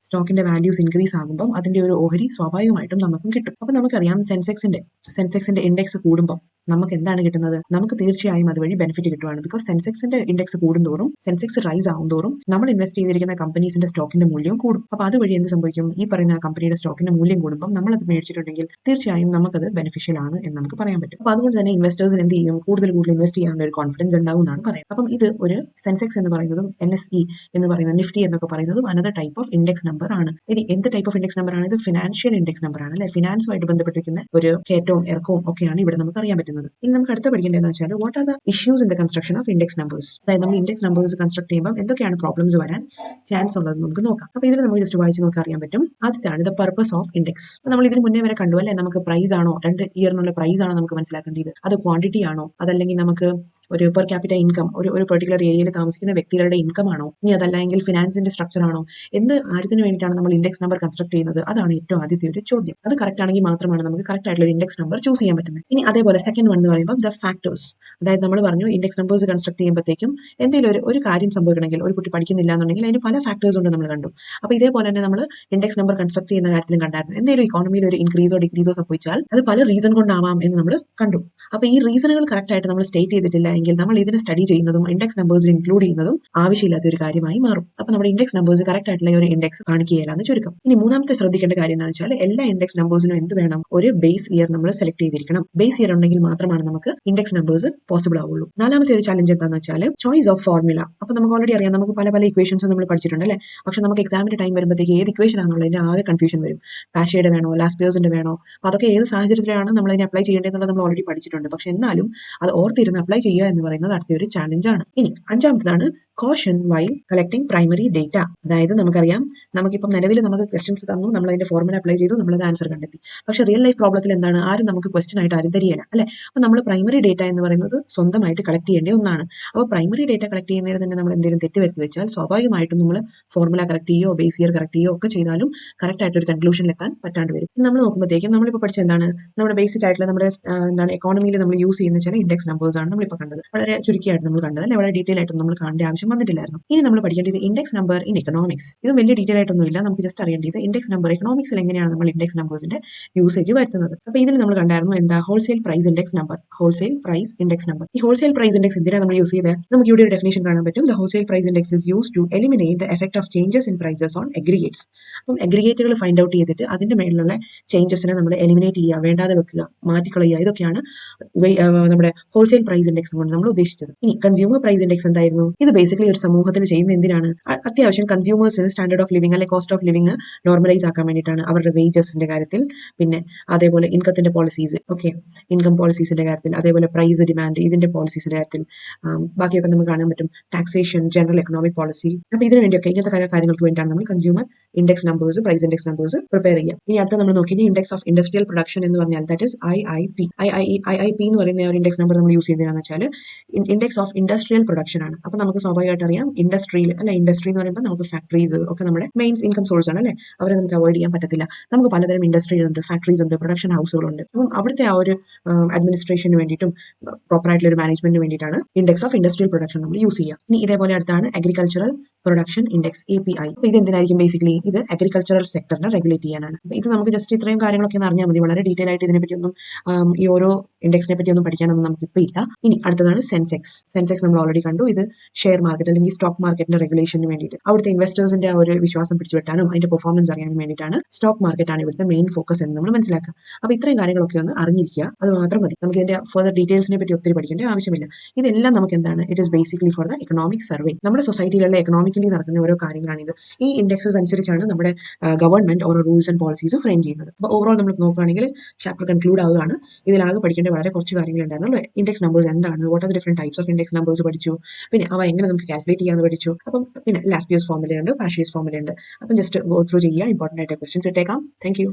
വാല്യൂസ് ഇൻക്രീസ് ആകുമ്പോൾ അതിന്റെ ഒരു ഓഹരി സ്വാഭാവികമായിട്ടും നമുക്കും കിട്ടും. അപ്പൊ നമുക്കറിയാം സെൻസെക്സിന്റെ ഇൻഡെക്സ് കൂടുമ്പോൾ നമുക്ക് എന്താണ് കിട്ടുന്നത്? നമുക്ക് തീർച്ചയായും അതുവഴി ബെനിഫിറ്റ് കിട്ടുവാണ്. ബിക്കോസ് സെൻസെക്സിന്റെ ഇൻഡെക്സ് കൂടുന്തോറും, സെൻസെക്സ് റൈസ് ആവുന്തോറും നമ്മൾ ഇൻവെസ്റ്റ് ചെയ്തിരിക്കുന്ന കമ്പനീസിന്റെ സ്റ്റോക്കിന്റെ മൂല്യം കൂടും. അപ്പൊ അതുവഴി എന്ത് സംഭവിക്കും? ഈ പറയുന്ന കമ്പനിയുടെ സ്റ്റോക്കിന്റെ മൂല്യം കൂടുമ്പോൾ നമ്മൾ അത് മേടിച്ചിട്ടുണ്ടെങ്കിൽ തീർച്ചയായും നമുക്കത് ബെനിഫിഷ്യൽ ആണ് എന്ന് നമുക്ക് പറയാൻ പറ്റും. അപ്പൊ അതുകൊണ്ട് തന്നെ ഇൻവെസ്റ്റേഴ്സിന് എന്ത് ചെയ്യും? കൂടുതൽ ഇൻവെസ്റ്റ് ചെയ്യാനുള്ള ഒരു കോൺഫിഡൻസ് ഉണ്ടാവും എന്നാണ് പറയുന്നത്. അപ്പം ഇത് ഒരു സെൻസെക്സ് എന്ന് പറയുന്നതും NSE എന്ന് പറയുന്നത്, നിഫ്റ്റി എന്നൊക്കെ പറയുന്നതും another type of index number ആണ്. ഇത് എന്ത് ടൈപ്പ് ഓഫ് ഇൻഡെക്സ് നമ്പർ ആണ്? ഇത് ഫിനാൻഷ്യൽ ഇൻഡെക്സ് നമ്പർ ആണ്, അല്ലെ? ഫിനാൻസുമായിട്ട് ബന്ധപ്പെട്ടിരിക്കുന്ന ഒരു കയറ്റവും ഇറക്കവും ഒക്കെയാണ് ഇവിടെ നമുക്ക് അറിയാൻ പറ്റുന്നത്. ഇനി നമുക്ക് അടുത്ത പഠിക്കേണ്ടതെന്ന് വെച്ചാൽ, what are the issues in the construction of index numbers? അതായത് നമ്മൾ ഇൻഡെക്സ് നമ്പേഴ്സ് കൺസ്ട്രക്ട് ചെയ്യുമ്പോൾ എന്തൊക്കെയാണ് പ്രോബ്ലംസ് വരാൻ ചാൻസ് ഉള്ളത് നമുക്ക് നോക്കാം. അപ്പൊ ഇതിൽ നമുക്ക് ജസ്റ്റ് വായിച്ച് നോക്കാൻ അറിയാൻ പറ്റും. ആദ്യത്താണ് ദ പർപ്പസ് ഓഫ് ഇൻഡെക്സ്. നമ്മൾ ഇതിന് മുന്നേ വരെ കണ്ടു, അല്ലെ? നമുക്ക് പ്രൈസ് ആണോ, 2 ഇയറിനുള്ള പ്രൈസ് ആണോ നമുക്ക് മനസ്സിലാക്കേണ്ടത്? അത് ക്വാണ്ടിറ്റി ആണോ, അതല്ലെങ്കിൽ നമുക്ക് ഒരു പെർ ക്യാപിറ്റൽ ഇൻകം, ഒരു പെർട്ടിക്കുലർ ഏരിയയിൽ താമസിക്കുന്ന വ്യക്തികളുടെ ഇൻകം ആണോ, ഇനി അതല്ലെങ്കിൽ ഫിനാൻസിന്റെ സ്ട്രക്ചർ ആണോ, എന്ത് കാര്യത്തിന് വേണ്ടിയിട്ടാണ് നമ്മൾ ഇൻഡെക്സ് നമ്പർ കൺസ്ട്രക്ട് ചെയ്യുന്നത്? അതാണ് ഏറ്റവും ആദ്യത്തെ ഒരു ചോദ്യം. അത് കറക്റ്റ് ആണെങ്കിൽ മാത്രമാണ് നമുക്ക് കറക്റ്റ് ആയിട്ടുള്ള ഒരു ഇൻഡെക്സ് നമ്പർ ചൂസ് ചെയ്യാൻ പറ്റുന്നത്. ഇനി അതേപോലെ സെക്കൻഡ് വൺ എന്ന് പറയുമ്പോൾ ദ ഫാക്ടേഴ്സ്. അതായത് നമ്മൾ പറഞ്ഞു ഇൻഡെക്സ് നമ്പേഴ്സ് കൺസ്ട്രക്ട് ചെയ്യുമ്പോഴത്തേക്കും എന്തെങ്കിലും ഒരു കാര്യം സംഭവിക്കണമെങ്കിൽ, ഒരു കുട്ടി പഠിക്കുന്നില്ല എന്നുണ്ടെങ്കിൽ അതിന് പല ഫാക്ടേഴ്സ് ഉണ്ട് നമ്മൾ കണ്ടു. അപ്പൊ ഇതേപോലെ തന്നെ നമ്മൾ ഇൻഡെക്സ് നമ്പർ കൺസ്ട്രക്ട് ചെയ്യുന്ന കാര്യത്തിലും കണ്ടായിരുന്നു. എന്തെങ്കിലും ഇക്കോണമിയിൽ ഒരു ഇൻക്രീസോ ഡിക്രീസോ സംഭവിച്ചാൽ അത് പല റീസൺ കൊണ്ടാവാം എന്ന് നമ്മൾ കണ്ടു. അപ്പൊ ഈ റീസണുകൾ കറക്റ്റ് ആയിട്ട് നമ്മൾ സ്റ്റേറ്റ് ചെയ്തിട്ടില്ല എങ്കിൽ നമ്മൾ ഇതിനെ സ്റ്റഡി ചെയ്യുന്നതും ഇൻഡെക്സ് നമ്പേഴ്സിൽ ഇൻക്ലൂഡ് ചെയ്യുന്നതും ആവശ്യമില്ലാത്ത ഒരു കാര്യമായി മാറും. അപ്പൊ നമ്മുടെ ഇൻഡെക്സ് നമ്പേഴ്സ് കറക്റ്റ് ആയിട്ടുള്ള ഒരു ഇൻഡെക്സ് കാണിക്കുകയില്ലെന്ന് ചുരുക്കം. ഇനി മൂന്നാമത്തെ ശ്രദ്ധിക്കേണ്ട കാര്യം എന്താണെന്ന് വെച്ചാൽ, എല്ലാ ഇൻഡെക്സ് നമ്പേഴ്സിനും എന്ത് വേണം? ഒരു ബേസ് ഇയർ നമ്മൾ സെലക്ട് ചെയ്തിരിക്കണം. ബേസ് ഇയർ ഉണ്ടെങ്കിൽ മാത്രമാണ് നമുക്ക് ഇൻഡെക്സ് നമ്പേഴ്സ് പോസിബിൾ ആവുള്ളൂ. നാലാമത്തെ ഒരു ചാലഞ്ച് എന്താണെന്ന് വെച്ചാൽ ചോയ്സ് ഓഫ് ഫോർമുല. അപ്പൊ നമുക്ക് ഓൾറെഡി അറിയാം, നമുക്ക് പല ഇക്വേഷൻസ് നമ്മൾ പഠിച്ചിട്ടുണ്ട്, അല്ലെ? പക്ഷെ നമുക്ക് എക്സാമിന്റെ ടൈം വരുമ്പോഴത്തേക്ക് ഏത് ഇക്വേഷൻ ആണെന്നുള്ളതിന്റെ ആകെ കൺഫ്യൂഷൻ വരും. പാഷയുടെ വേണോ, ലാസ്പിയേഴ്സിന്റെ വേണോ? അപ്പൊ അതൊക്കെ ഏത് സാഹചര്യത്തിലാണ് നമ്മൾ അതിനെ അപ്ലൈ ചെയ്യേണ്ടതെന്നുള്ളത് നമ്മൾ ഓൾറെഡി പഠിച്ചിട്ടുണ്ട്. പക്ഷെ എന്നാലും അത് ഓർത്തിരുന്ന് അപ്ലൈ ചെയ്യുക എന്ന് പറയുന്നത് അടുത്ത ഒരു ചാലഞ്ച് ആണ്. ഇനി അഞ്ചാമത്തേതാണ് caution while collecting primary data. അതായത് നമുക്കറിയാം, നമുക്കിപ്പം നിലവിൽ നമുക്ക് ക്വസ്റ്റൻസ് തന്നു, നമ്മൾ അതിന്റെ ഫോർമുല അപ്ലൈ ചെയ്തു, നമ്മളത് ആൻസർ കണ്ടെത്തി. പക്ഷെ റിയൽ ലൈഫ് പ്രോബ്ലത്തിൽ എന്താണ്? ആരും നമുക്ക് ക്വസ്റ്റൻ ആയിട്ട് ആരും തരികയില്ല, അല്ലെ? അപ്പൊ നമ്മൾ പ്രൈമറി ഡേറ്റ എന്ന് പറയുന്നത് സ്വന്തമായിട്ട് കളക്ട് ചെയ്യേണ്ട ഒന്നാണ്. അപ്പോൾ പ്രൈമറി ഡേറ്റ കളക്ട് ചെയ്യുന്നതിന് തന്നെ നമ്മൾ എന്തെങ്കിലും തെറ്റ് വരുത്തി വെച്ചാൽ സ്വാഭാവികമായിട്ടും നമ്മൾ ഫോർമുല കറക്റ്റ് ചെയ്യോ ബേസ് ഇയർ കറക്റ്റ് ചെയ്യോ ഒക്കെ ചെയ്താലും കറക്റ്റ് ആയിട്ട് ഒരു കൺക്ലൂഷനിൽ എത്താൻ പറ്റാണ്ട് വരും. നമ്മൾ നോക്കുമ്പോഴത്തേക്കും നമ്മളിപ്പോൾ പഠിച്ച എന്താണ്? നമ്മുടെ ബേസിക് ആയിട്ടുള്ള നമ്മുടെ എക്കോണമിയിൽ നമ്മൾ യൂസ് ചെയ്യുന്ന ചില ഇൻഡെക്സ് നമ്പേഴ്സ് ആണ് നമ്മളിപ്പോൾ കണ്ടത്. വളരെ ചുരുക്കിയായിട്ട് നമ്മൾ കണ്ടത്, അല്ലെ? വളരെ ഡീറ്റെയിൽ ആയിട്ട് നമ്മൾ കാണേണ്ട ആവശ്യം വന്നിട്ടില്ലായിരുന്നു. ഇനി നമ്മൾ പഠിക്കേണ്ടത് ഇൻഡെക്സ് നമ്പർ ഇൻ എക്കണോമിക്സ്. ഇത് വലിയ ഡീറ്റെയിൽ ആയിട്ടൊന്നും ഇല്ല, നമുക്ക് ജസ്റ്റ് അറിയേണ്ടത് ഇൻഡെക്സ് നമ്പർ എക്കണോമിക്സിൽ എങ്ങനെയാണ് നമ്മൾ ഇൻഡെക്സ് നമ്പേഴ്സിന്റെ യൂസേജ് വരുത്തുന്നത്. അപ്പൊ ഇതിൽ നമ്മൾ കണ്ടായിരുന്നു എന്താ? Wholesale price index number. Wholesale price index number. ഈ ഹോൾസെയിൽ പ്രൈസ് ഇൻഡെക്സ് എന്തിനാണ് നമ്മൾ യൂസ് ചെയ്തത്? നമുക്ക് ഇവിടെ ഒരു ഡെഫിനേഷൻ കാണാൻ പറ്റും. The wholesale price index is use to eliminate the effect of changes in prices on aggregates. അപ്പം അഗ്രിഗേറ്റുകൾ ഫൈൻഡ് ഔട്ട് ചെയ്തിട്ട് അതിന്റെ മേളിലുള്ള ചേഞ്ചസിനെ നമ്മൾ എലിമിനേറ്റ് ചെയ്യുക, വേണ്ടാതെ വെക്കുക, മാറ്റിക്കളയുക. ഇതൊക്കെയാണ് നമ്മുടെ ഹോൾസെയിൽ പ്രൈസ് ഇൻഡെക്സ് കൊണ്ട് നമ്മൾ ഉദ്ദേശിച്ചത്. ഇനി കൺസ്യൂമർ പ്രൈസ് ഇൻഡെക്സ് എന്തായിരുന്നു? ഇത് ബേസിക്കലി ഒരു സമൂഹത്തിൽ ചെയ്യുന്ന എന്തിനാണ്? അത്യാവശ്യം കൺസ്യൂമേഴ്സിന് സ്റ്റാൻഡേർഡ് ഓഫ് ലിവിംഗ്, അല്ലെങ്കിൽ കോസ്റ്റ് ഓഫ് ലിവിംഗ് നോർമലൈസ് ആക്കാൻ വേണ്ടിയിട്ടാണ്. അവരുടെ വേജസിന്റെ കാര്യത്തിൽ, പിന്നെ അതേപോലെ ഇൻകത്തിന്റെ പോളിസീസ്, ഓക്കെ, ഇൻകം പോളിസീസിന്റെ കാര്യത്തിൽ, അതേപോലെ പ്രൈസ് ഡിമാൻഡ് ഇതിന്റെ പോളിസീസിന്റെ കാര്യത്തിൽ, ബാക്കിയൊക്കെ നമുക്ക് കാണാൻ പറ്റും. Taxation, general economic policy. അപ്പൊ ഇതിനു വേണ്ടിയൊക്കെ ഇങ്ങനത്തെ കാര്യങ്ങൾക്ക് വേണ്ടിയാണ് നമ്മൾ consumer index numbers, price index numbers prepare ചെയ്യുക. ഇനി അടുത്ത നമ്മൾ നോക്കിയത് ഇൻഡെക്സ് ഓഫ് ഇൻഡസ്ട്രിയൽ പ്രൊഡക്ഷൻ എന്ന് പറഞ്ഞാൽ ദാറ്റ് ഇസ് IIP. IIP എന്ന് പറയുന്ന ഒരു ഇൻഡെക്സ് നമ്പർ നമ്മൾ യൂസ് ചെയ്തതെന്ന് വെച്ചാൽ ഇൻഡെക്സ് ഓഫ് ഇൻഡസ്ട്രിയൽ പ്രൊഡക്ഷൻ ആണ്. അപ്പൊ നമുക്ക് സ്വാഭാവികമായിട്ട് അറിയാം, ഇൻഡസ്ട്രിയിൽ, അല്ല, ഇൻഡസ്ട്രി എന്ന് പറയുമ്പോൾ നമുക്ക് ഫാക്ടറീസ് ഒക്കെ നമ്മുടെ മെയിൻ ഇൻകം സോഴ്സ് ആണ്, അല്ലെ? അവരെ നമുക്ക് അവോയ്ഡ് ചെയ്യാൻ പറ്റത്തില്ല. നമുക്ക് പലതരം ഇൻഡസ്ട്രികൾ ഉണ്ട്, ഫാക്ടറീസ് ഉണ്ട്, പ്രൊഡക്ഷൻ ഹൗസുകളുണ്ട്. അപ്പം അവിടുത്തെ ആ ഒരു അഡ്മിനിസ്ട്രേഷന് വേണ്ടിയിട്ടും പ്രോപ്പർ ആയിട്ടുള്ള ഒരു മാനേജ്മെന്റിന് വേണ്ടിയിട്ടാണ് ഇൻഡെക്സ് ഓഫ് ഇൻഡസ്ട്രിയൽ പ്രൊഡക്ഷൻ നമ്മൾ യൂസ് ചെയ്യുക. ഇനി ഇതേപോലെ അടുത്താണ് അഗ്രികൾച്ചറൽ പ്രൊഡക്ഷൻ ഇൻഡെക്സ്, API. അപ്പൊ ഇത് എന്തിനായിരിക്കും? ബേസിക്കലി ഇത് അഗ്രികൾച്ചറൽ സെക്ടറിനെ റെഗുലേറ്റ് ചെയ്യാനാണ്. അപ്പൊ ഇത് നമുക്ക് ജസ്റ്റ് ഇത്രയും കാര്യങ്ങളൊക്കെ ഒന്ന് അറിഞ്ഞാൽ മതി. വളരെ ഡീറ്റെയിൽ ആയിട്ട് ഇതിനെപ്പറ്റിയൊന്നും ഈ ഓരോ ഇൻഡെക്സിനെ പറ്റി ഒന്നും പഠിക്കാനൊന്നും നമുക്ക് ഇപ്പോൾ ഇല്ല. ഇനി അടുത്തതാണ് സെൻസെക്സ്. സെൻസെക്സ് നമ്മൾ ഓൾറെഡി കണ്ടു. ഇത് ഷെയർ മാർക്കറ്റ് അല്ലെങ്കിൽ സ്റ്റോക്ക് മാർക്കറ്റിന്റെ റെഗുലേഷന് വേണ്ടിയിട്ട് അവിടുത്തെ ഇൻവെസ്റ്റേഴ്സിന്റെ ആ ഒരു വിശ്വാസം പിടിച്ചുപറ്റാനും അതിന്റെ പെർഫോമൻസ് അറിയാനും വേണ്ടിയിട്ടാണ് സ്റ്റോക്ക് മാർക്കറ്റാണ് ഇവിടുത്തെ മെയിൻ ഫോക്കസ് എന്ന് നമ്മൾ മനസ്സിലാക്കുക. അപ്പോൾ ഇത്രയും കാര്യങ്ങളൊക്കെ ഒന്ന് അറിഞ്ഞിരിക്കുക, അത് മാത്രം മതി. നമുക്ക് ഇതിന്റെ ഫർദർ ഡീറ്റെയിൽസിനെ പറ്റി ഒത്തിരി പഠിക്കേണ്ട ആവശ്യമില്ല. ഇതെല്ലാം നമുക്ക് എന്താണ്, it is basically for the economic survey. നമ്മുടെ സൊസൈറ്റിയിലുള്ള എക്കണോമിക്കലി നടക്കുന്ന ഓരോ കാര്യങ്ങളാണിത്. ഈ ഇൻഡെക്സസ് അനുസരിച്ചാണ് നമ്മുടെ ഗവൺമെന്റ് ഓരോ റൂൾസ് ആൻഡ് പോളിസീസ് ഫ്രെയിം ചെയ്യുന്നത്. അപ്പോൾ ഓവറോൾ നമ്മൾ നോക്കുകയാണെങ്കിൽ ചാപ്റ്റർ കൺക്ലൂഡ് ആവുകയാണ്. ഇതിലാകെ പഠിക്കേണ്ട വളരെ കുറച്ച് കാര്യങ്ങളുണ്ടായിരുന്നുള്ളൂ. ഇൻഡെക്സ് നമ്പേഴ്സ് എന്താണ്, what are the different types of index numbers പഠിച്ചു, പിന്നെ അവ എങ്ങനെ നമുക്ക് കാൽക്കുലേറ്റ് ചെയ്യാന്ന് പഠിച്ചു. അപ്പം പിന്നെ ലാസ്പിയസ് ഫോർമുലയുണ്ട്, പാഷിയസ് ഫോർമുലയുണ്ട്. അപ്പം ജസ്റ്റ് ഗോ ത്രൂ ചെയ്യുക, ഇമ്പോർട്ടൻ്റ് ആയിട്ട് ക്വസ്റ്റ്യൻസ് ഇട്ടേക്കാം. Thank you.